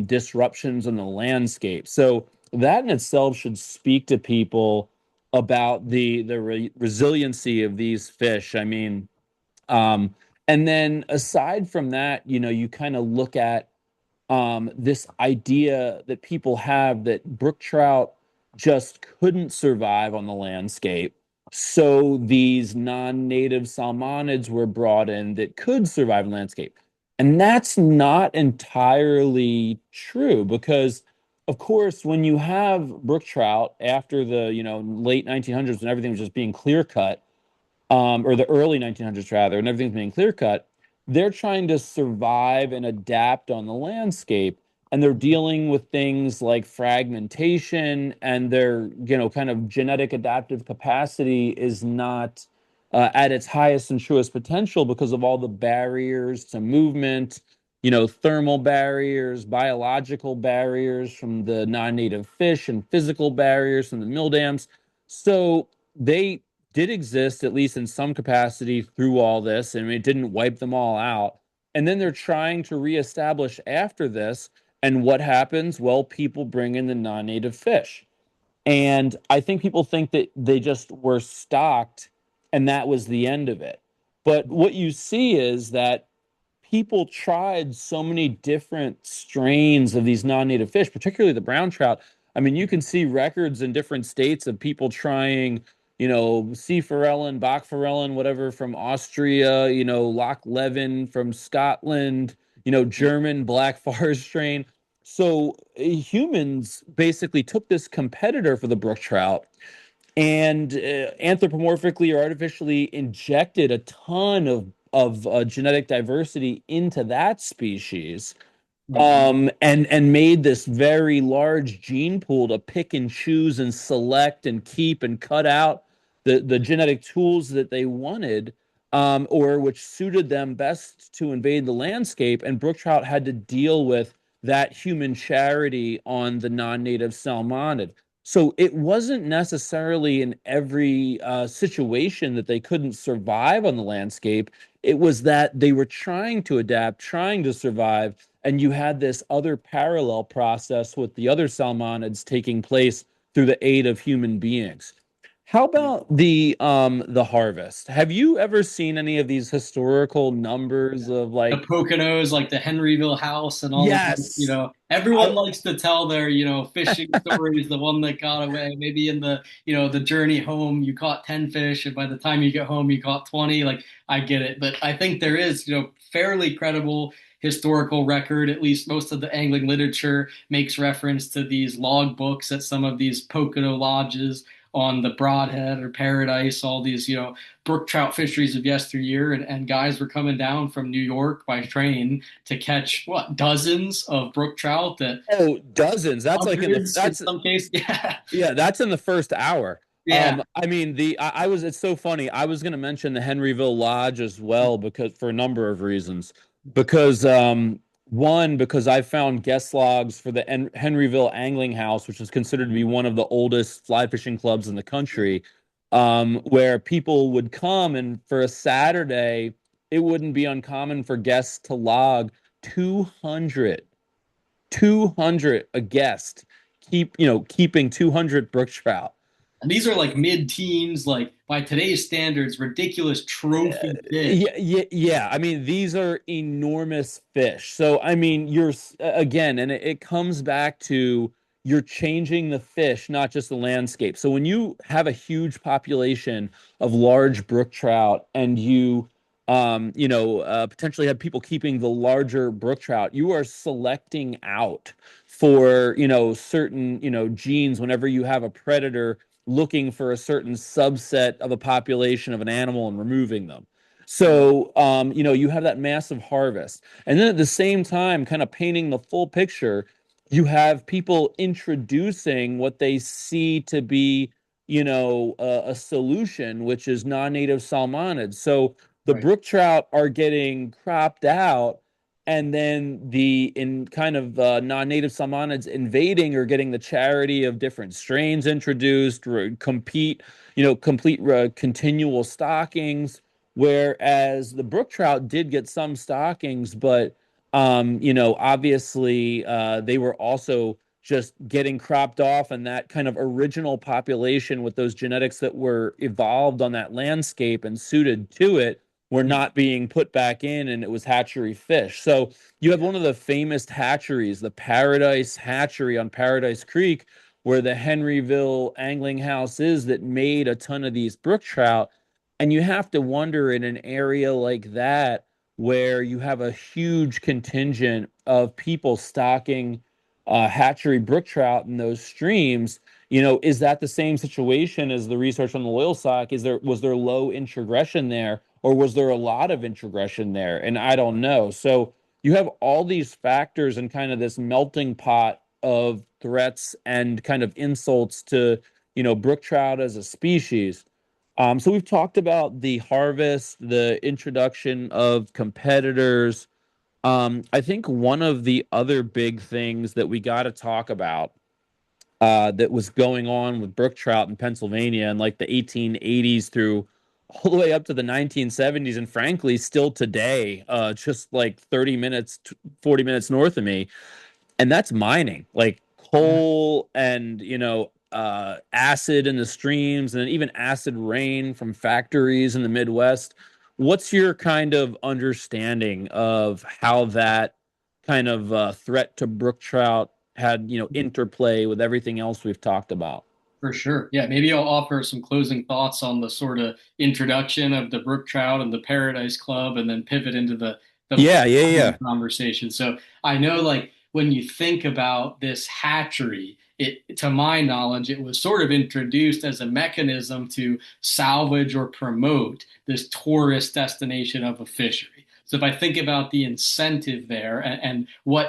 disruptions in the landscape. So that in itself should speak to people about the resiliency of these fish. I mean, and then aside from that, you kind of look at this idea that people have that brook trout just couldn't survive on the landscape. So these non-native salmonids were brought in that could survive on the landscape. And that's not entirely true because, of course, when you have brook trout after the, late 1900s when everything was just being clear cut, or the early 1900s rather, and everything's being clear cut, they're trying to survive and adapt on the landscape. And they're dealing with things like fragmentation, and their, kind of genetic adaptive capacity is not at its highest and truest potential because of all the barriers to movement, thermal barriers, biological barriers from the non-native fish, and physical barriers from the mill dams. So they did exist, at least in some capacity, through all this, and it didn't wipe them all out. And then they're trying to reestablish after this. And what happens? Well, people bring in the non-native fish. And I think people think that they just were stocked and that was the end of it. But what you see is that people tried so many different strains of these non-native fish, particularly the brown trout. I mean, you can see records in different states of people trying, sea forellen, Bach forellen, whatever from Austria, Loch Leven from Scotland, German black forest strain. So humans basically took this competitor for the brook trout and anthropomorphically or artificially injected a ton of genetic diversity into that species, Mhm. and made this very large gene pool to pick and choose and select and keep and cut out the genetic tools that they wanted, or which suited them best to invade the landscape. And brook trout had to deal with that human charity on the non-native salmonid. So it wasn't necessarily in every situation that they couldn't survive on the landscape. It was that they were trying to adapt, trying to survive, and you had this other parallel process with the other salmonids taking place through the aid of human beings. How about the harvest? Have you ever seen any of these historical numbers of The like, Poconos, like the Henryville house and all of them, yes, everyone I, likes to tell their, fishing stories, the one that got away. Maybe in the, the journey home, you caught 10 fish, and by the time you get home, you caught 20. Like, I get it. But I think there is, fairly credible historical record. At least most of the angling literature makes reference to these log books at some of these Pocono lodges on the Broadhead or Paradise, all these, brook trout fisheries of yesteryear, and guys were coming down from New York by train to catch what, dozens of brook trout, that oh, dozens. That's like in the hundreds in that's some cases. Yeah. Yeah, that's in the first hour. Yeah. I mean, I was it's so funny. I was going to mention the Henryville Lodge as well because for a number of reasons. Because one, because I found guest logs for the Henryville Angling House, which is considered to be one of the oldest fly fishing clubs in the country, where people would come, and for a Saturday, it wouldn't be uncommon for guests to log 200 200 a guest, keeping 200 brook trout. And these are like mid-teens, like by today's standards, ridiculous trophy fish. Yeah. I mean, these are enormous fish. So, I mean, you're again, and it comes back to, you're changing the fish, not just the landscape. So, when you have a huge population of large brook trout and you potentially have people keeping the larger brook trout. You are selecting out for, certain, genes whenever you have a predator looking for a certain subset of a population of an animal and removing them. So, you have that massive harvest. And then at the same time, kind of painting the full picture, you have people introducing what they see to be, a solution, which is non-native salmonids. So the Right. brook trout are getting cropped out, and then the in kind of non-native salmonids invading or getting the charity of different strains introduced, complete continual stockings. Whereas the brook trout did get some stockings, but obviously they were also just getting cropped off, and that kind of original population with those genetics that were evolved on that landscape and suited to it were Yeah. not being put back in, and it was hatchery fish. So you have one of the famous hatcheries, the Paradise Hatchery on Paradise Creek, where the Henryville Angling House is, that made a ton of these brook trout. And you have to wonder, in an area like that, where you have a huge contingent of people stocking hatchery brook trout in those streams, is that the same situation as the research on the loyal sock? Was there low introgression there, or was there a lot of introgression there? And I don't know. So you have all these factors and kind of this melting pot of threats and kind of insults to, brook trout as a species. So we've talked about the harvest, the introduction of competitors. I think one of the other big things that we got to talk about that was going on with brook trout in Pennsylvania in like the 1880s through all the way up to the 1970s, and frankly, still today, just like 30 minutes, 40 minutes north of me, and that's mining, like Yeah. coal and acid in the streams, and then even acid rain from factories in the Midwest. What's your kind of understanding of how that kind of threat to brook trout had interplay with everything else we've talked about? For sure. Yeah, maybe I'll offer some closing thoughts on the sort of introduction of the brook trout and the Paradise Club, and then pivot into the Yeah, yeah, mining yeah. conversation. So I know, like, when you think about this hatchery, to my knowledge, it was sort of introduced as a mechanism to salvage or promote this tourist destination of a fishery. So if I think about the incentive there, and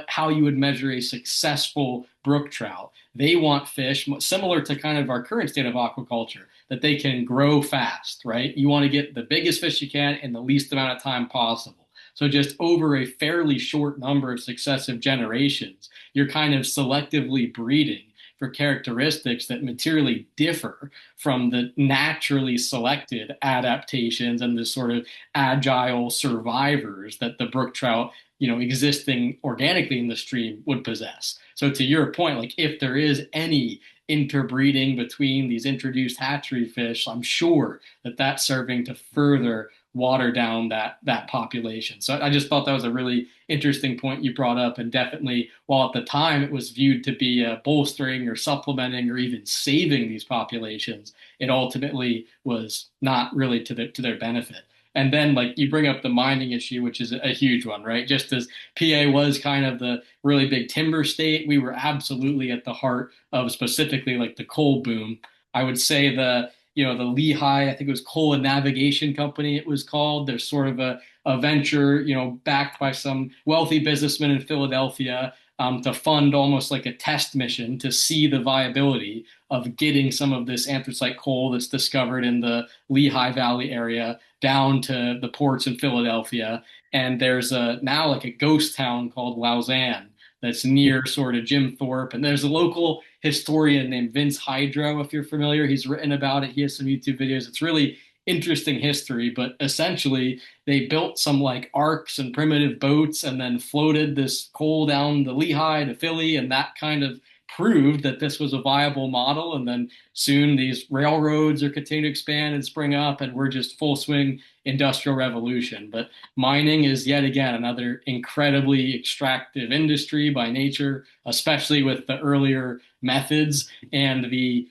how you would measure a successful brook trout, they want fish similar to kind of our current state of aquaculture, that they can grow fast, right? You want to get the biggest fish you can in the least amount of time possible. So just over a fairly short number of successive generations, you're kind of selectively breeding for characteristics that materially differ from the naturally selected adaptations and the sort of agile survivors that the brook trout, existing organically in the stream would possess. So to your point, like, if there is any interbreeding between these introduced hatchery fish, I'm sure that that's serving to further water down that population. So I just thought that was a really interesting point you brought up, and definitely, while at the time it was viewed to be bolstering or supplementing or even saving these populations, it ultimately was not really to their benefit. And then, like, you bring up the mining issue, which is a huge one, right? Just as PA was kind of the really big timber state, we were absolutely at the heart of specifically like the coal boom. I would say the Lehigh, I think it was Coal and Navigation Company, it was called. There's sort of a venture, backed by some wealthy businessmen in Philadelphia, to fund almost like a test mission to see the viability of getting some of this anthracite coal that's discovered in the Lehigh Valley area down to the ports in Philadelphia. And there's now like a ghost town called Lausanne that's near sort of Jim Thorpe. And there's a local historian named Vince Hydro, if you're familiar. He's written about it. He has some YouTube videos. It's really interesting history, but essentially they built some like arcs and primitive boats and then floated this coal down the Lehigh to Philly, and that kind of proved that this was a viable model. And then soon these railroads are continuing to expand and spring up, and we're just full swing industrial revolution. But mining is yet again another incredibly extractive industry by nature, especially with the earlier methods and the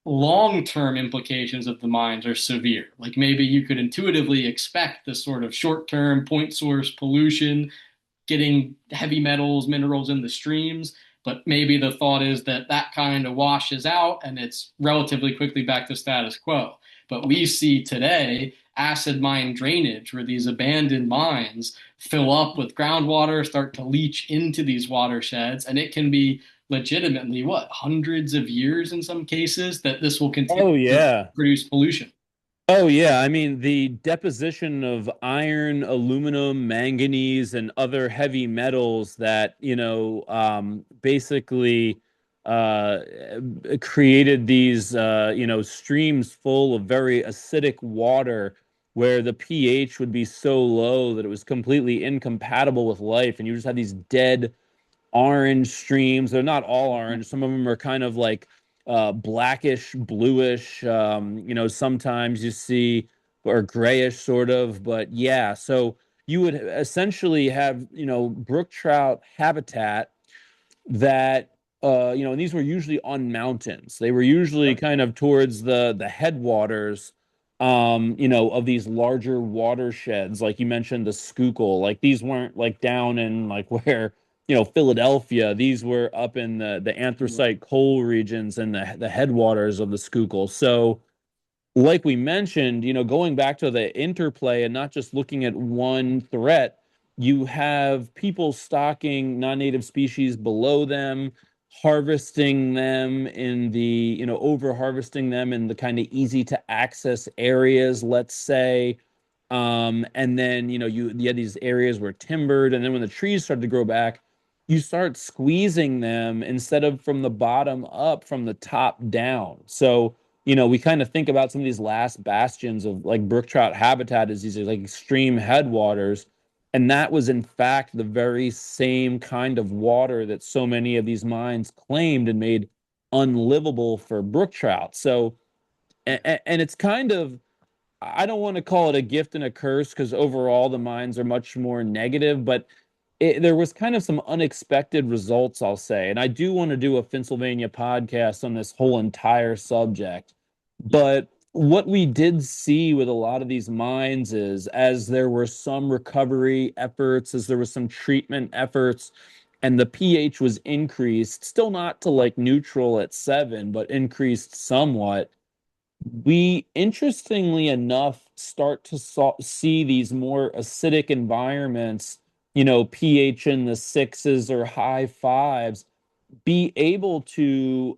long-term implications of the mines are severe. Like maybe you could intuitively expect this sort of short-term point source pollution, getting heavy metals, minerals in the streams, but maybe the thought is that that kind of washes out and it's relatively quickly back to status quo. But we see today acid mine drainage where these abandoned mines fill up with groundwater, start to leach into these watersheds, and it can be legitimately what, hundreds of years in some cases that this will continue Oh to yeah. produce pollution. Oh yeah, I mean the deposition of iron, aluminum, manganese, and other heavy metals that, basically uh, created these, streams full of very acidic water where the pH would be so low that it was completely incompatible with life, and you just had these dead orange streams. They're not all orange. Some of them are kind of like blackish, bluish. Sometimes you see or grayish sort of. But yeah, so you would essentially have, brook trout habitat that and these were usually on mountains. They were usually kind of towards the headwaters, of these larger watersheds. Like you mentioned, the Schuylkill. Like these weren't like down in like where Philadelphia. These were up in the anthracite coal regions and the headwaters of the Schuylkill. So like we mentioned, going back to the interplay and not just looking at one threat, you have people stocking non-native species below them, harvesting them in the, over harvesting them in the kind of easy to access areas, let's say. And then, you had these areas were timbered, and then when the trees started to grow back, you start squeezing them instead of from the bottom up, from the top down. So, we kind of think about some of these last bastions of like brook trout habitat as these like extreme headwaters. And that was in fact the very same kind of water that so many of these mines claimed and made unlivable for brook trout. So, and it's kind of, I don't want to call it a gift and a curse because overall the mines are much more negative, but there was kind of some unexpected results, I'll say. And I do want to do a Pennsylvania podcast on this whole entire subject. But what we did see with a lot of these mines is as there were some recovery efforts, as there was some treatment efforts, and the pH was increased, still not to like neutral at 7, but increased somewhat, we interestingly enough start to see these more acidic environments, pH in the 6s or high 5s, be able to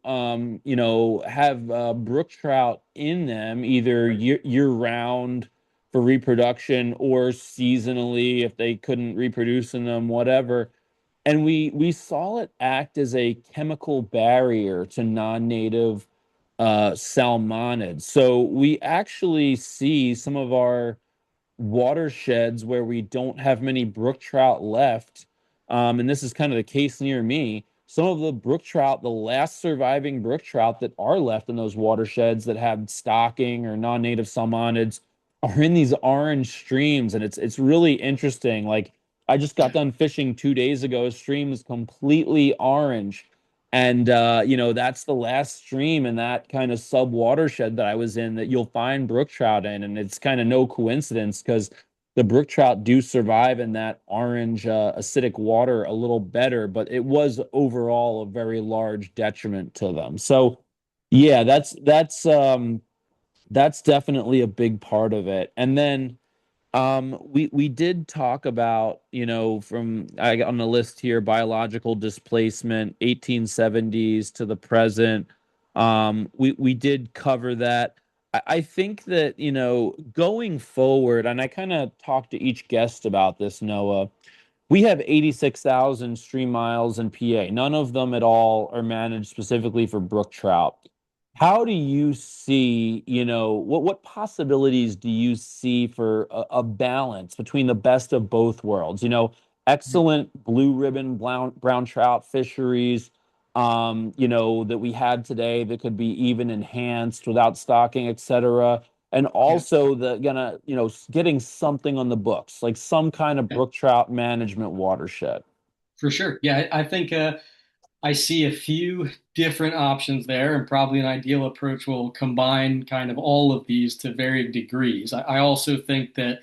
have brook trout in them either year round for reproduction or seasonally if they couldn't reproduce in them, whatever. And we saw it act as a chemical barrier to non-native salmonids. So we actually see some of our watersheds where we don't have many brook trout left. And this is kind of the case near me. Some of the brook trout, the last surviving brook trout that are left in those watersheds that have stocking or non-native salmonids are in these orange streams. And it's really interesting. Like I just got done fishing 2 days ago. A stream is completely orange. And that's the last stream in that kind of sub watershed that I was in that you'll find brook trout in. And it's kind of no coincidence because the brook trout do survive in that orange acidic water a little better, but it was overall a very large detriment to them. So yeah, that's definitely a big part of it. And then we did talk about, from I got on the list here, biological displacement, 1870s to the present. We did cover that. I think that, going forward, and I kind of talked to each guest about this, Noah. We have 86,000 stream miles in PA. None of them at all are managed specifically for brook trout. How do you see, what possibilities do you see for a balance between the best of both worlds? Excellent blue ribbon brown trout fisheries, that we had today that could be even enhanced without stocking, et cetera. And Yeah, also getting something on the books, like some kind of yeah, brook trout management watershed. for sure. Yeah, I think I see a few different options there, and probably an ideal approach will combine kind of all of these to varying degrees. I also think that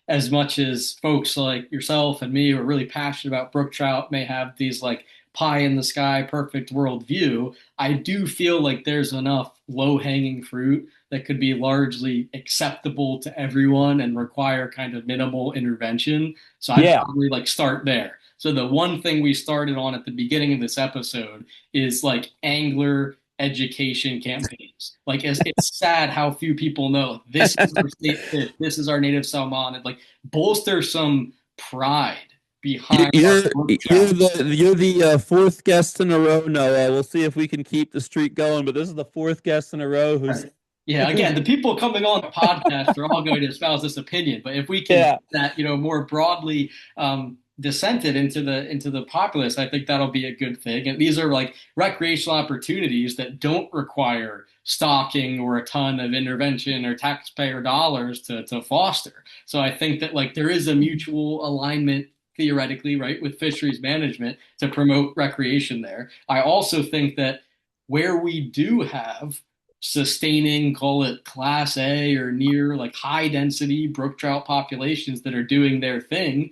as much as folks like yourself and me who are really passionate about brook trout may have these like pie in the sky, perfect world view, I do feel like there's enough low-hanging fruit that could be largely acceptable to everyone and require kind of minimal intervention. So I'd Yeah. probably like start there. So the one thing we started on at the beginning of this episode is like angler education campaigns. Like it's sad how few people know this is our state fish, this is our native salmon, and like bolster some pride behind our You're brook you're trout. the fourth guest in a row, Noah. We'll see if we can keep the streak going. But this is the fourth guest in a row who's Right. Yeah, who's again, the people coming on the podcast are all going to espouse this opinion, but if we can get yeah. that, more broadly dissented into the populace, I think that'll be a good thing. And these are like recreational opportunities that don't require stocking or a ton of intervention or taxpayer dollars to foster. So I think that like there is a mutual alignment theoretically, right, with fisheries management to promote recreation there. I also think that where we do have sustaining, call it class A or near like high density brook trout populations that are doing their thing,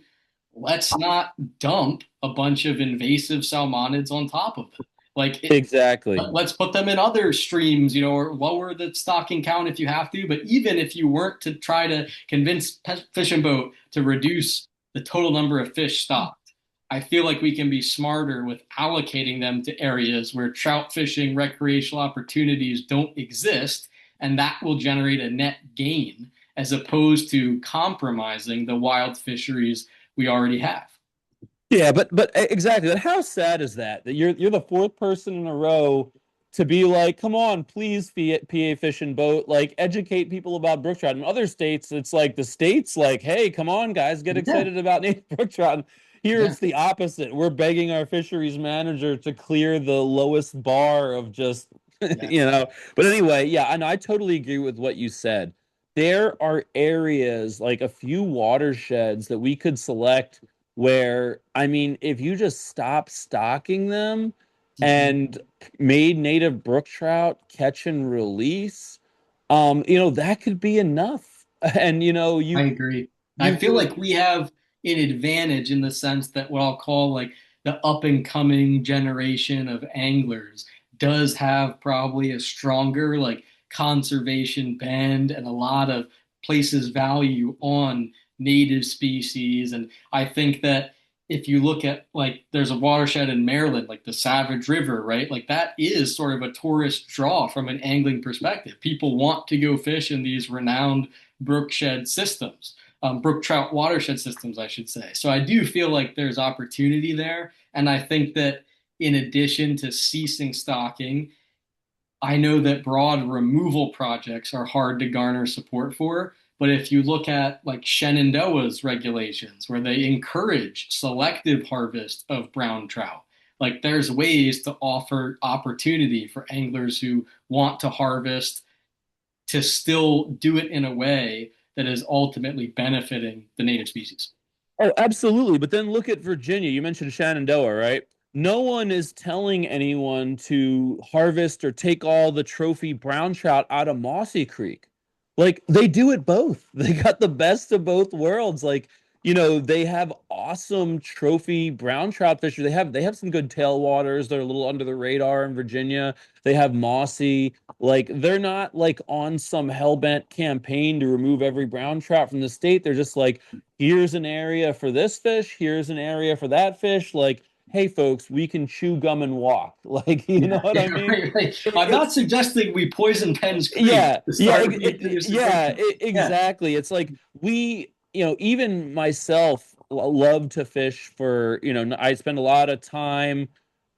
let's not dump a bunch of invasive salmonids on top of them. Like Exactly. let's put them in other streams, or lower the stocking count if you have to. But even if you weren't to try to convince Fish and Boat to reduce the total number of fish stocked, I feel like we can be smarter with allocating them to areas where trout fishing recreational opportunities don't exist, and that will generate a net gain as opposed to compromising the wild fisheries we already have. Yeah, but exactly. But how sad is that? That you're the fourth person in a row to be like, come on, please, PA Fish and Boat, like educate people about brook trout. In other states, it's like the states like, hey, come on, guys, get Yeah, excited about native brook trout. Here yeah, it's the opposite. We're begging our fisheries manager to clear the lowest bar of just, yeah. you know. But anyway, yeah, and I totally agree with what you said. There are areas like a few watersheds that we could select where I mean, if you just stop stocking them Mhm. and made native brook trout catch and release, that could be enough. And I agree. I you feel like could we have an advantage in the sense that what I'll call like the up and coming generation of anglers does have probably a stronger like conservation bend and a lot of places value on native species. And I think that if you look at like there's a watershed in Maryland, like the Savage River, right? Like that is sort of a tourist draw from an angling perspective. People want to go fish in these renowned brookshed systems, brook trout watershed systems, I should say. So I do feel like there's opportunity there. And I think that in addition to ceasing stocking, I know that broad removal projects are hard to garner support for. But if you look at like Shenandoah's regulations, where they encourage selective harvest of brown trout, like there's ways to offer opportunity for anglers who want to harvest to still do it in a way that is ultimately benefiting the native species. Oh, absolutely. But then look at Virginia. You mentioned Shenandoah, right? No one is telling anyone to harvest or take all the trophy brown trout out of Mossy Creek. Like they do it both. They got the best of both worlds. Like, they have awesome trophy brown trout fishers. They have some good tailwaters. They're a little under the radar in Virginia. They have Mossy. Like they're not like on some hellbent campaign to remove every brown trout from the state. They're just like, here's an area for this fish, here's an area for that fish. Like, hey, folks, we can chew gum and walk. Like, you know Yeah, what I yeah, mean? right, right. I'm not It's suggesting we poison Penn's Creek yeah, to yeah, start reintroducing protein. Yeah, exactly. It's like even myself love to fish for, I spend a lot of time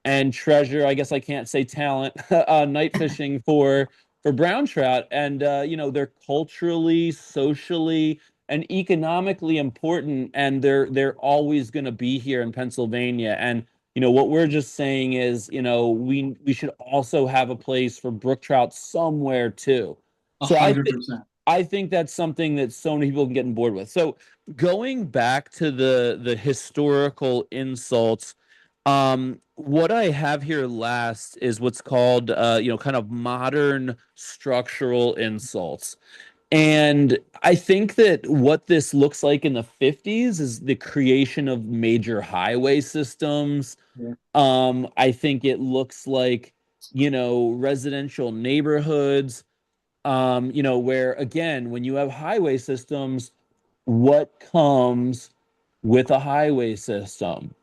and treasure, I guess I can't say talent, night fishing for brown trout. And they're culturally, socially, and economically important, and they're always going to be here in Pennsylvania. And what we're just saying is, we should also have a place for brook trout somewhere too. a So hundred percent. I think that's something that so many people can get on board with. So going back to the historical insults, what I have here last is what's called, kind of modern structural insults. And I think that what this looks like in the 50s is the creation of major highway systems. Yeah. I think it looks like, residential neighborhoods, where again, when you have highway systems, what comes with a highway system?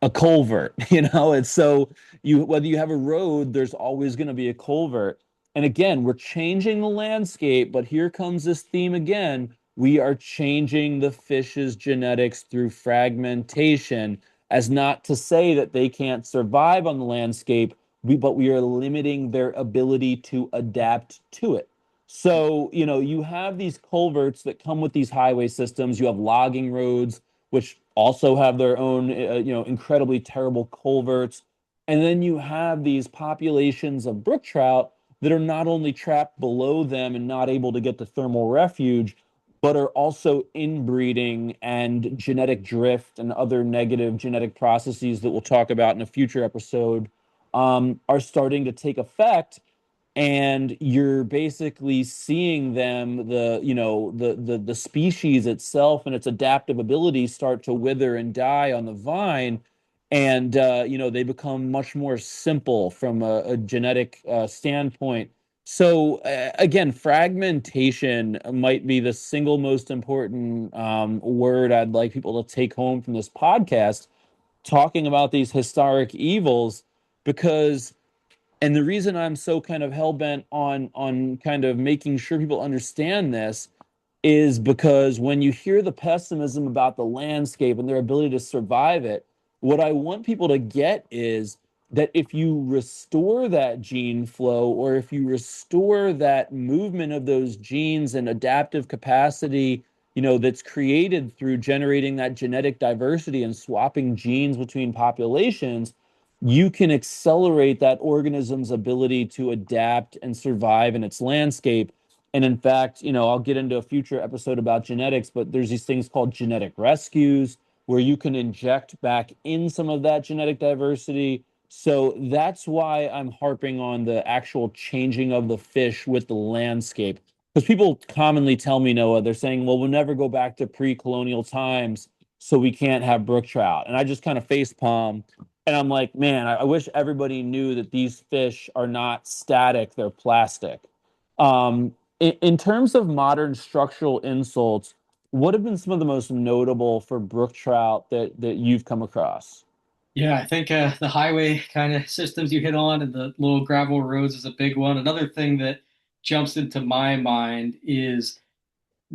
A culvert. It's so you whether you have a road, there's always going to be a culvert. And again, we're changing the landscape, but here comes this theme again. We are changing the fish's genetics through fragmentation, as not to say that they can't survive on the landscape, but we are limiting their ability to adapt to it. So, you have these culverts that come with these highway systems. You have logging roads, which also have their own, incredibly terrible culverts. And then you have these populations of brook trout that are not only trapped below them and not able to get to thermal refuge, but are also inbreeding, and genetic drift and other negative genetic processes that we'll talk about in a future episode are starting to take effect. And you're basically seeing them, the species itself and its adaptive abilities start to wither and die on the vine. And they become much more simple from a genetic standpoint. So again, fragmentation might be the single most important word I'd like people to take home from this podcast, talking about these historic evils. Because and the reason I'm so kind of hell-bent on kind of making sure people understand this is because when you hear the pessimism about the landscape and their ability to survive it, what I want people to get is that if you restore that gene flow, or if you restore that movement of those genes and adaptive capacity, that's created through generating that genetic diversity and swapping genes between populations, you can accelerate that organism's ability to adapt and survive in its landscape. And in fact, I'll get into a future episode about genetics, but there's these things called genetic rescues where you can inject back in some of that genetic diversity. So that's why I'm harping on the actual changing of the fish with the landscape. Because people commonly tell me, Noah, they're saying, well, we'll never go back to pre-colonial times, so we can't have brook trout. And I just kind of face palm. And I'm like, man, I wish everybody knew that these fish are not static, they're plastic. In terms of modern structural insults, what have been some of the most notable for brook trout that you've come across? Yeah, I think the highway kind of systems you hit on and the little gravel roads is a big one. Another thing that jumps into my mind is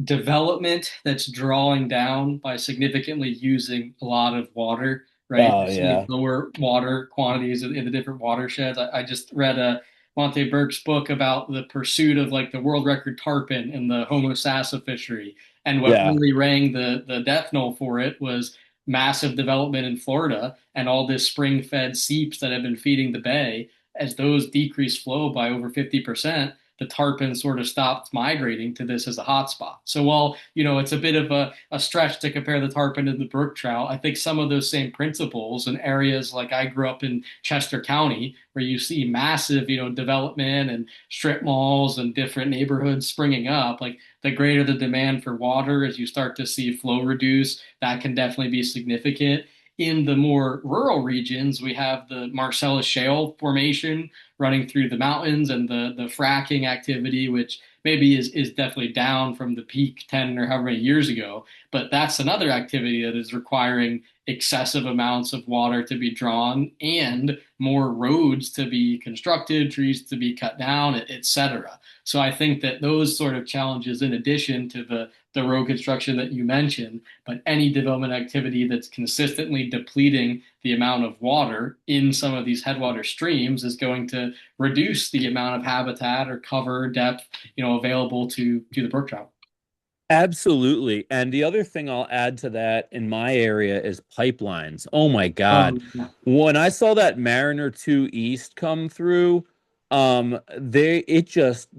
development that's drawing down by significantly using a lot of water, right? Oh You're seeing yeah. lower water quantities in the different watersheds. I just read Monte Burke's book about the pursuit of like the world record tarpon in the Homo sassa fishery. And what Yeah. really rang the death knell for it was massive development in Florida and all this spring-fed seeps that have been feeding the bay. As those decrease flow by over 50%, the tarpon sort of stopped migrating to this as a hotspot. So while, it's a bit of a stretch to compare the tarpon to the brook trout, I think some of those same principles in areas like I grew up in Chester County, where you see massive, development and strip malls and different neighborhoods springing up, like the greater the demand for water as you start to see flow reduce, that can definitely be significant. In the more rural regions, we have the Marcellus Shale formation running through the mountains and the fracking activity, which maybe is definitely down from the peak 10 or however many years ago. But that's another activity that is requiring excessive amounts of water to be drawn and more roads to be constructed, trees to be cut down, et cetera. So I think that those sort of challenges, in addition to the road construction that you mentioned, but any development activity that's consistently depleting the amount of water in some of these headwater streams is going to reduce the amount of habitat or cover depth, available to the brook trout. Absolutely. And the other thing I'll add to that in my area is pipelines. Oh my God. Yeah. When I saw that Mariner 2 East come through, they it just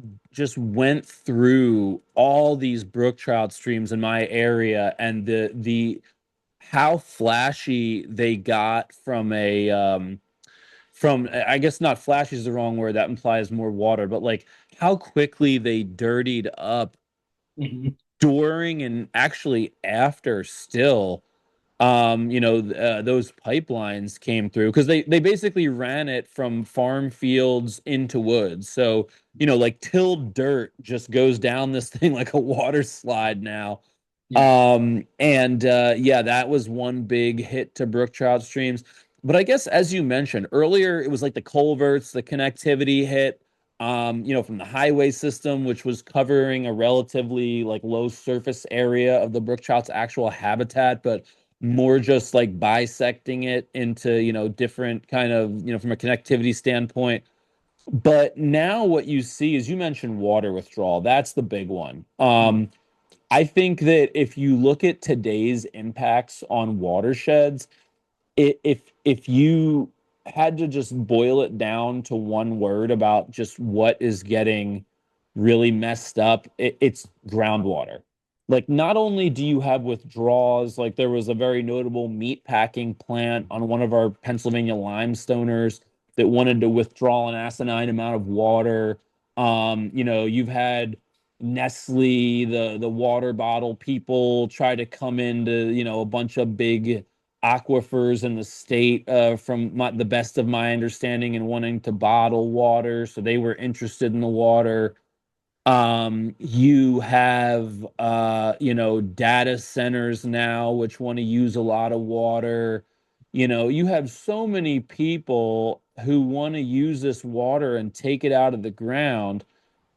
went through all these brook trout streams in my area, and the how flashy they got from a from, I guess not flashy is the wrong word, that implies more water, but like how quickly they dirtied up Mhm. during and actually after still those pipelines came through because they basically ran it from farm fields into woods. So, like tilled dirt just goes down this thing like a water slide now. Yeah. And yeah, that was one big hit to brook trout streams. But I guess as you mentioned earlier, it was like the culverts, the connectivity hit, from the highway system, which was covering a relatively like low surface area of the brook trout's actual habitat, but more just like bisecting it into, different kind of, from a connectivity standpoint. But now what you see is you mentioned water withdrawal. That's the big one. I think that if you look at today's impacts on watersheds, if you had to just boil it down to one word about just what is getting really messed up, it's groundwater. Like, not only do you have withdrawals, like there was a very notable meat packing plant on one of our Pennsylvania limestoners that wanted to withdraw an asinine amount of water. You've had Nestle, the water bottle people try to come into, a bunch of big aquifers in the state, the best of my understanding, and wanting to bottle water. So they were interested in the water. You have, data centers now, which want to use a lot of water. You have so many people who want to use this water and take it out of the ground.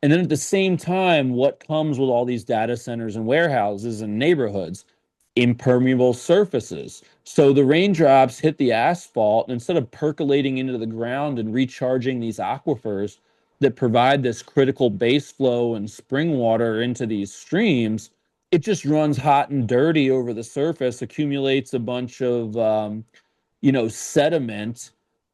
And then at the same time, what comes with all these data centers and warehouses and neighborhoods? Impermeable surfaces. So the raindrops hit the asphalt, and instead of percolating into the ground and recharging these aquifers that provide this critical base flow and spring water into these streams, it just runs hot and dirty over the surface, accumulates a bunch of, sediment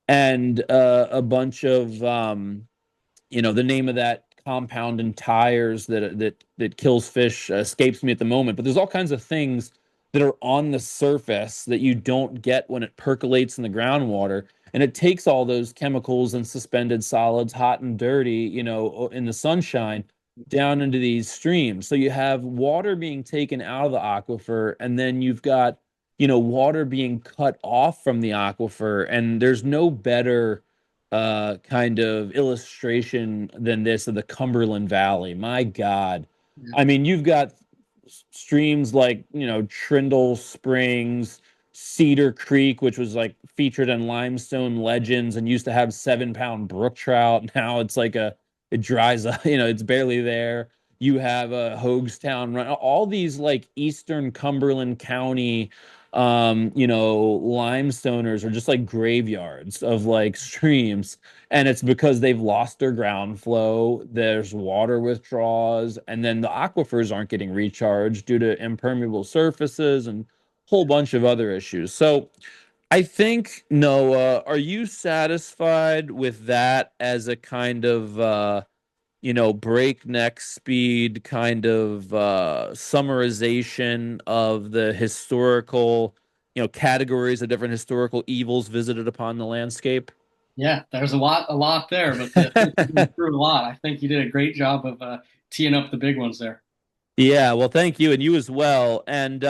and a bunch of, the name of that compound in tires that kills fish escapes me at the moment. But there's all kinds of things that are on the surface that you don't get when it percolates in the groundwater. And it takes all those chemicals and suspended solids, hot and dirty, in the sunshine, down into these streams. So you have water being taken out of the aquifer, and then you've got, water being cut off from the aquifer. And there's no better kind of illustration than this of the Cumberland Valley. My God. Yeah. I mean, you've got streams like, Trindle Springs, Cedar Creek, which was like featured in Limestone Legends and used to have 7-pound brook trout. Now it's like it dries up, it's barely there. You have a Hoagstown run, all these like Eastern Cumberland County limestoners are just like graveyards of like streams. And it's because they've lost their ground flow. There's water withdrawals, and then the aquifers aren't getting recharged due to impermeable surfaces and a whole bunch of other issues. So I think, Noah, are you satisfied with that as a kind of breakneck speed kind of summarization of the historical, categories of different historical evils visited upon the landscape? Yeah, there's a lot there, but I think you went through a lot. I think you did a great job of teeing up the big ones there. Yeah, well, thank you, and you as well. And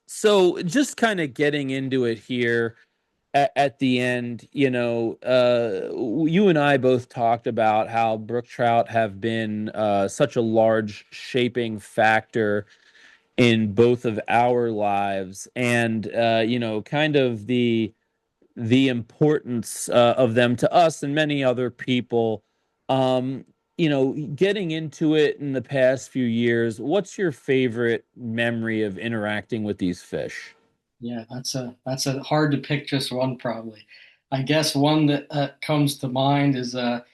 so just kind of getting into it here at the end, you and I both talked about how brook trout have been such a large shaping factor in both of our lives, and kind of the importance of them to us and many other people. Um, getting into it in the past few years, what's your favorite memory of interacting with these fish? Yeah, that's a hard to pick just one probably. I guess one that comes to mind is a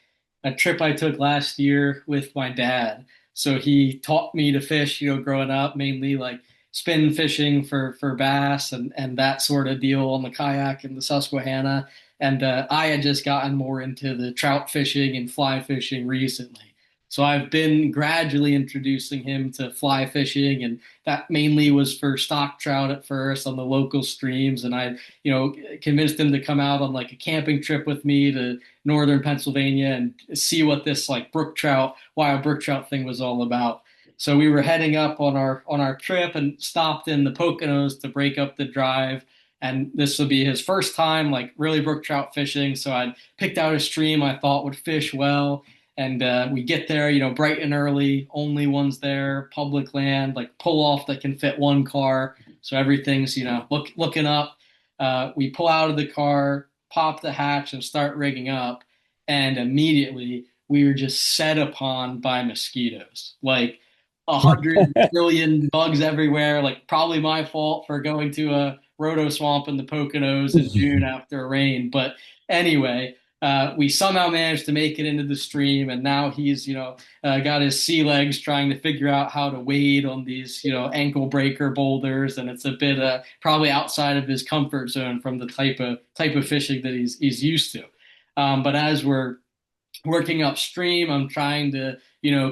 trip I took last year with my dad. So he taught me to fish, growing up, mainly like spin fishing for bass and that sort of deal on the kayak and the Susquehanna. And I had just gotten more into the trout fishing and fly fishing recently. So I've been gradually introducing him to fly fishing, and that mainly was for stock trout at first on the local streams. And I, convinced him to come out on like a camping trip with me to northern Pennsylvania and see what this like brook trout, wild brook trout thing was all about. So we were heading up on our trip and stopped in the Poconos to break up the drive. And this would be his first time like really brook trout fishing. So I picked out a stream I thought would fish well. And we get there, bright and early, only ones there, public land, like pull off that can fit one car. So everything's, looking up. We pull out of the car, pop the hatch, and start rigging up. And immediately we were just set upon by mosquitoes. Like 100 billion bugs everywhere. Like probably my fault for going to a rhodo swamp in the Poconos in June after a rain. But anyway, we somehow managed to make it into the stream, and now he's got his sea legs trying to figure out how to wade on these ankle breaker boulders, and it's a bit probably outside of his comfort zone from the type of fishing that he's used to. But as we're working upstream, I'm trying to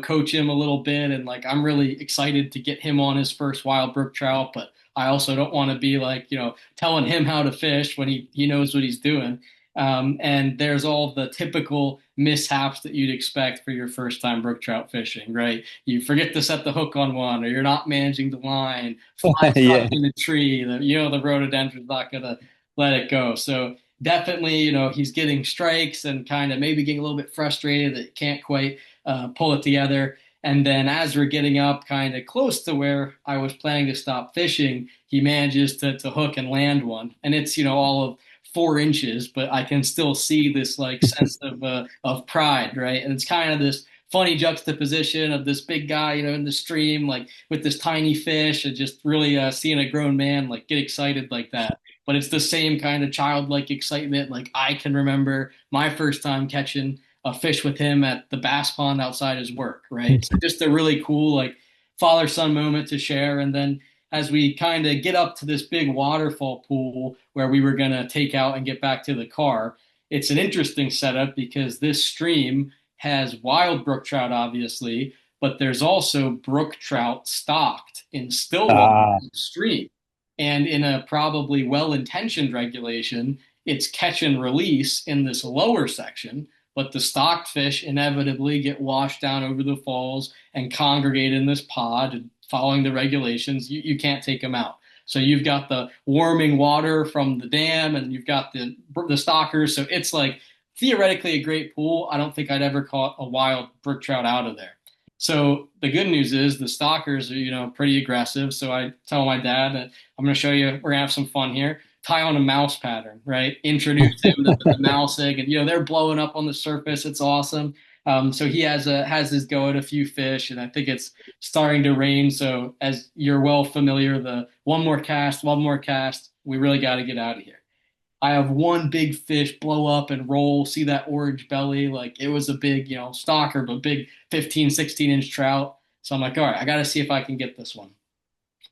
coach him a little bit, and like I'm really excited to get him on his first wild brook trout, but I also don't want to be like telling him how to fish when he knows what he's doing. And there's all the typical mishaps that you'd expect for your first time brook trout fishing, right? You forget to set the hook on one, or you're not managing the line, fly Yeah. stuck in a tree. The rhododendron's not gonna let it go. So definitely, he's getting strikes and kind of maybe getting a little bit frustrated that he can't quite pull it together. And then as we're getting up kind of close to where I was planning to stop fishing, he manages to hook and land one. And it's, all of 4 inches, but I can still see this like sense of pride, right? And it's kind of this funny juxtaposition of this big guy, in the stream, like with this tiny fish, and just really seeing a grown man like get excited like that. But it's the same kind of childlike excitement. Like I can remember my first time catching a fish with him at the bass pond outside his work, right? So just a really cool like father son moment to share. And then as we kind of get up to this big waterfall pool where we were going to take out and get back to the car, it's an interesting setup because this stream has wild brook trout, obviously, but there's also brook trout stocked in still water Ah. stream. And in a probably well-intentioned regulation, it's catch and release in this lower section, but the stocked fish inevitably get washed down over the falls and congregate in this pod. Following the regulations, you can't take them out. So you've got the warming water from the dam, and you've got the stockers. So it's like theoretically a great pool. I don't think I'd ever caught a wild brook trout out of there. So the good news is the stockers are, pretty aggressive. So I tell my dad that I'm going to show you, we're going to have some fun here. Tie on a mouse pattern, right? Introduce him to the mousing, and they're blowing up on the surface. It's awesome. So he has his go at a few fish, and I think it's starting to rain. So as you're well familiar, the one more cast, we really got to get out of here. I have one big fish blow up and roll, see that orange belly. Like it was a big, stalker, but big 15, 16-inch trout. So I'm like, all right, I got to see if I can get this one.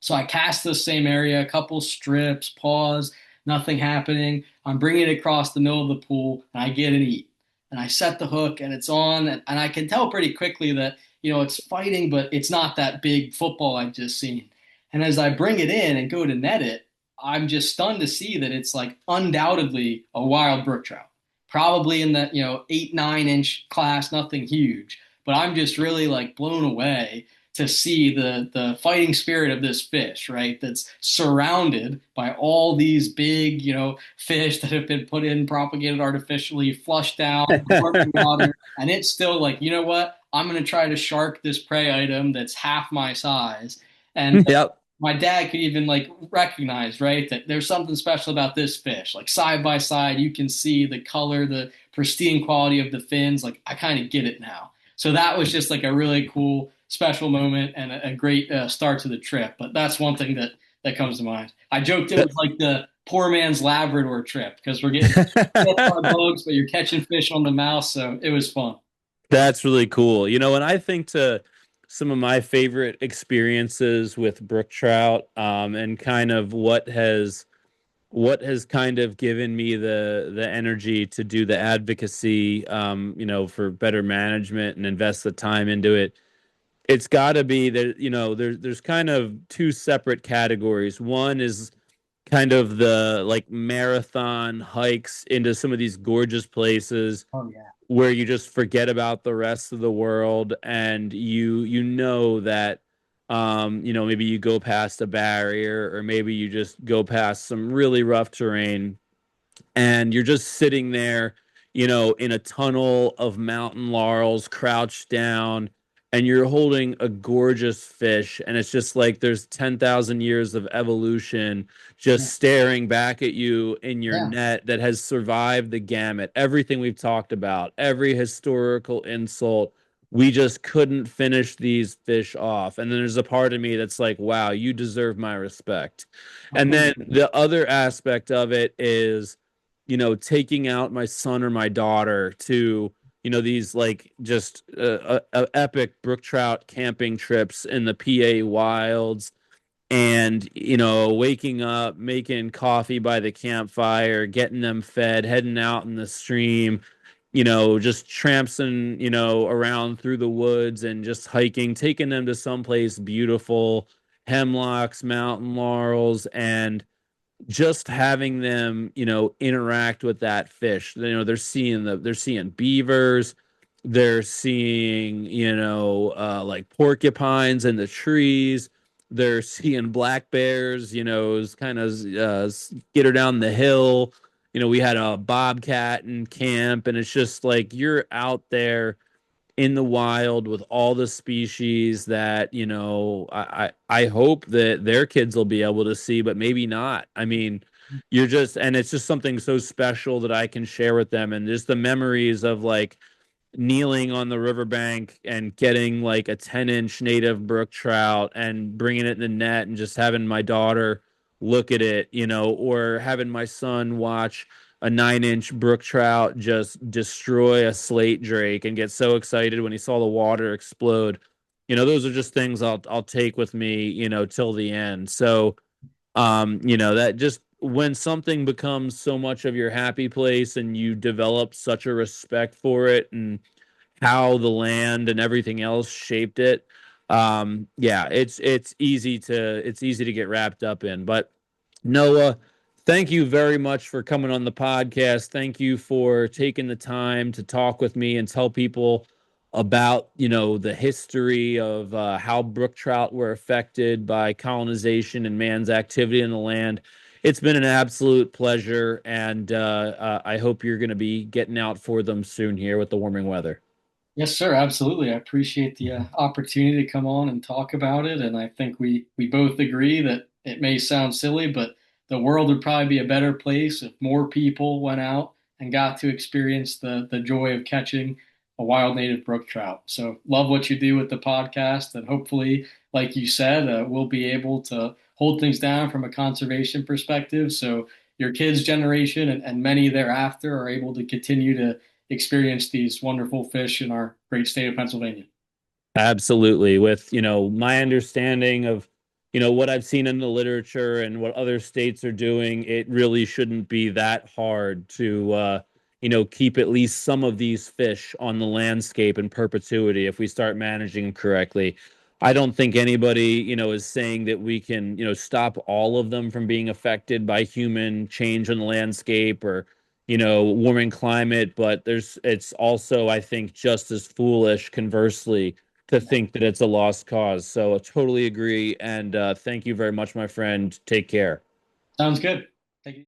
So I cast the same area, a couple strips, pause, nothing happening. I'm bringing it across the middle of the pool, and I get an eat. And I set the hook, and it's on, and I can tell pretty quickly that, it's fighting, but it's not that big football I've just seen. And as I bring it in and go to net it, I'm just stunned to see that it's like undoubtedly a wild brook trout, probably in that 8, 9-inch class, nothing huge. But I'm just really like blown away to see the fighting spirit of this fish, right? That's surrounded by all these big fish that have been put in, propagated artificially, flushed down, water, and it's still like, you know what? I'm going to try to shark this prey item that's half my size. And Yep. my dad could even like recognize, right, that there's something special about this fish. Like side by side, you can see the color, the pristine quality of the fins. Like I kind of get it now. So that was just like a really cool, special moment and a great start to the trip. But that's one thing that comes to mind. I joked it was like the poor man's Labrador trip because we're getting bugs, but you're catching fish on the mouse. So it was fun. That's really cool. And I think to some of my favorite experiences with brook trout, and kind of what has what has kind of given me the energy to do the advocacy, for better management and invest the time into it. It's got to be that, there's kind of two separate categories. One is kind of the like marathon hikes into some of these gorgeous places Oh yeah. where you just forget about the rest of the world, and you know that maybe you go past a barrier, or maybe you just go past some really rough terrain, and you're just sitting there, in a tunnel of mountain laurels, crouched down, and you're holding a gorgeous fish. And it's just like there's 10,000 years of evolution Yeah. just staring back at you in your Yeah. net that has survived the gamut. Everything we've talked about, every historical insult. We just couldn't finish these fish off. And then there's a part of me that's like, wow, you deserve my respect. And then the other aspect of it is, taking out my son or my daughter to, these like just epic brook trout camping trips in the PA wilds, and, waking up, making coffee by the campfire, getting them fed, heading out in the stream, just tramping, around through the woods and just hiking, taking them to someplace beautiful, hemlocks, mountain laurels, and just having them, interact with that fish. They're seeing beavers, they're seeing, like porcupines in the trees, they're seeing black bears, kind of skitter down the hill. We had a bobcat in camp, and it's just like you're out there in the wild with all the species that, I hope that their kids will be able to see, but maybe not. I mean, and it's just something so special that I can share with them, and just the memories of like kneeling on the riverbank and getting like a 10-inch native brook trout and bringing it in the net, and just having my daughter look at it, or having my son watch a 9-inch brook trout just destroy a slate drake and get so excited when he saw the water explode. Those are just things I'll take with me, till the end. So, that just when something becomes so much of your happy place and you develop such a respect for it and how the land and everything else shaped it, yeah, it's easy to get wrapped up in. But Noah, thank you very much for coming on the podcast. Thank you for taking the time to talk with me and tell people about, the history of how brook trout were affected by colonization and man's activity in the land. It's been an absolute pleasure, and I hope you're going to be getting out for them soon here with the warming weather. Yes, sir. Absolutely. I appreciate the opportunity to come on and talk about it. And I think we both agree that it may sound silly, but the world would probably be a better place if more people went out and got to experience the joy of catching a wild native brook trout. So love what you do with the podcast, and hopefully, like you said, we'll be able to hold things down from a conservation perspective. So your kids' generation and many thereafter are able to continue to experience these wonderful fish in our great state of Pennsylvania. Absolutely. With, my understanding of, what I've seen in the literature and what other states are doing, it really shouldn't be that hard to, keep at least some of these fish on the landscape in perpetuity if we start managing them correctly. I don't think anybody, is saying that we can, stop all of them from being affected by human change in the landscape, or, warming climate, but it's also, I think, just as foolish, conversely, to think that it's a lost cause. So I totally agree. And thank you very much, my friend. Take care. Sounds good. Thank you.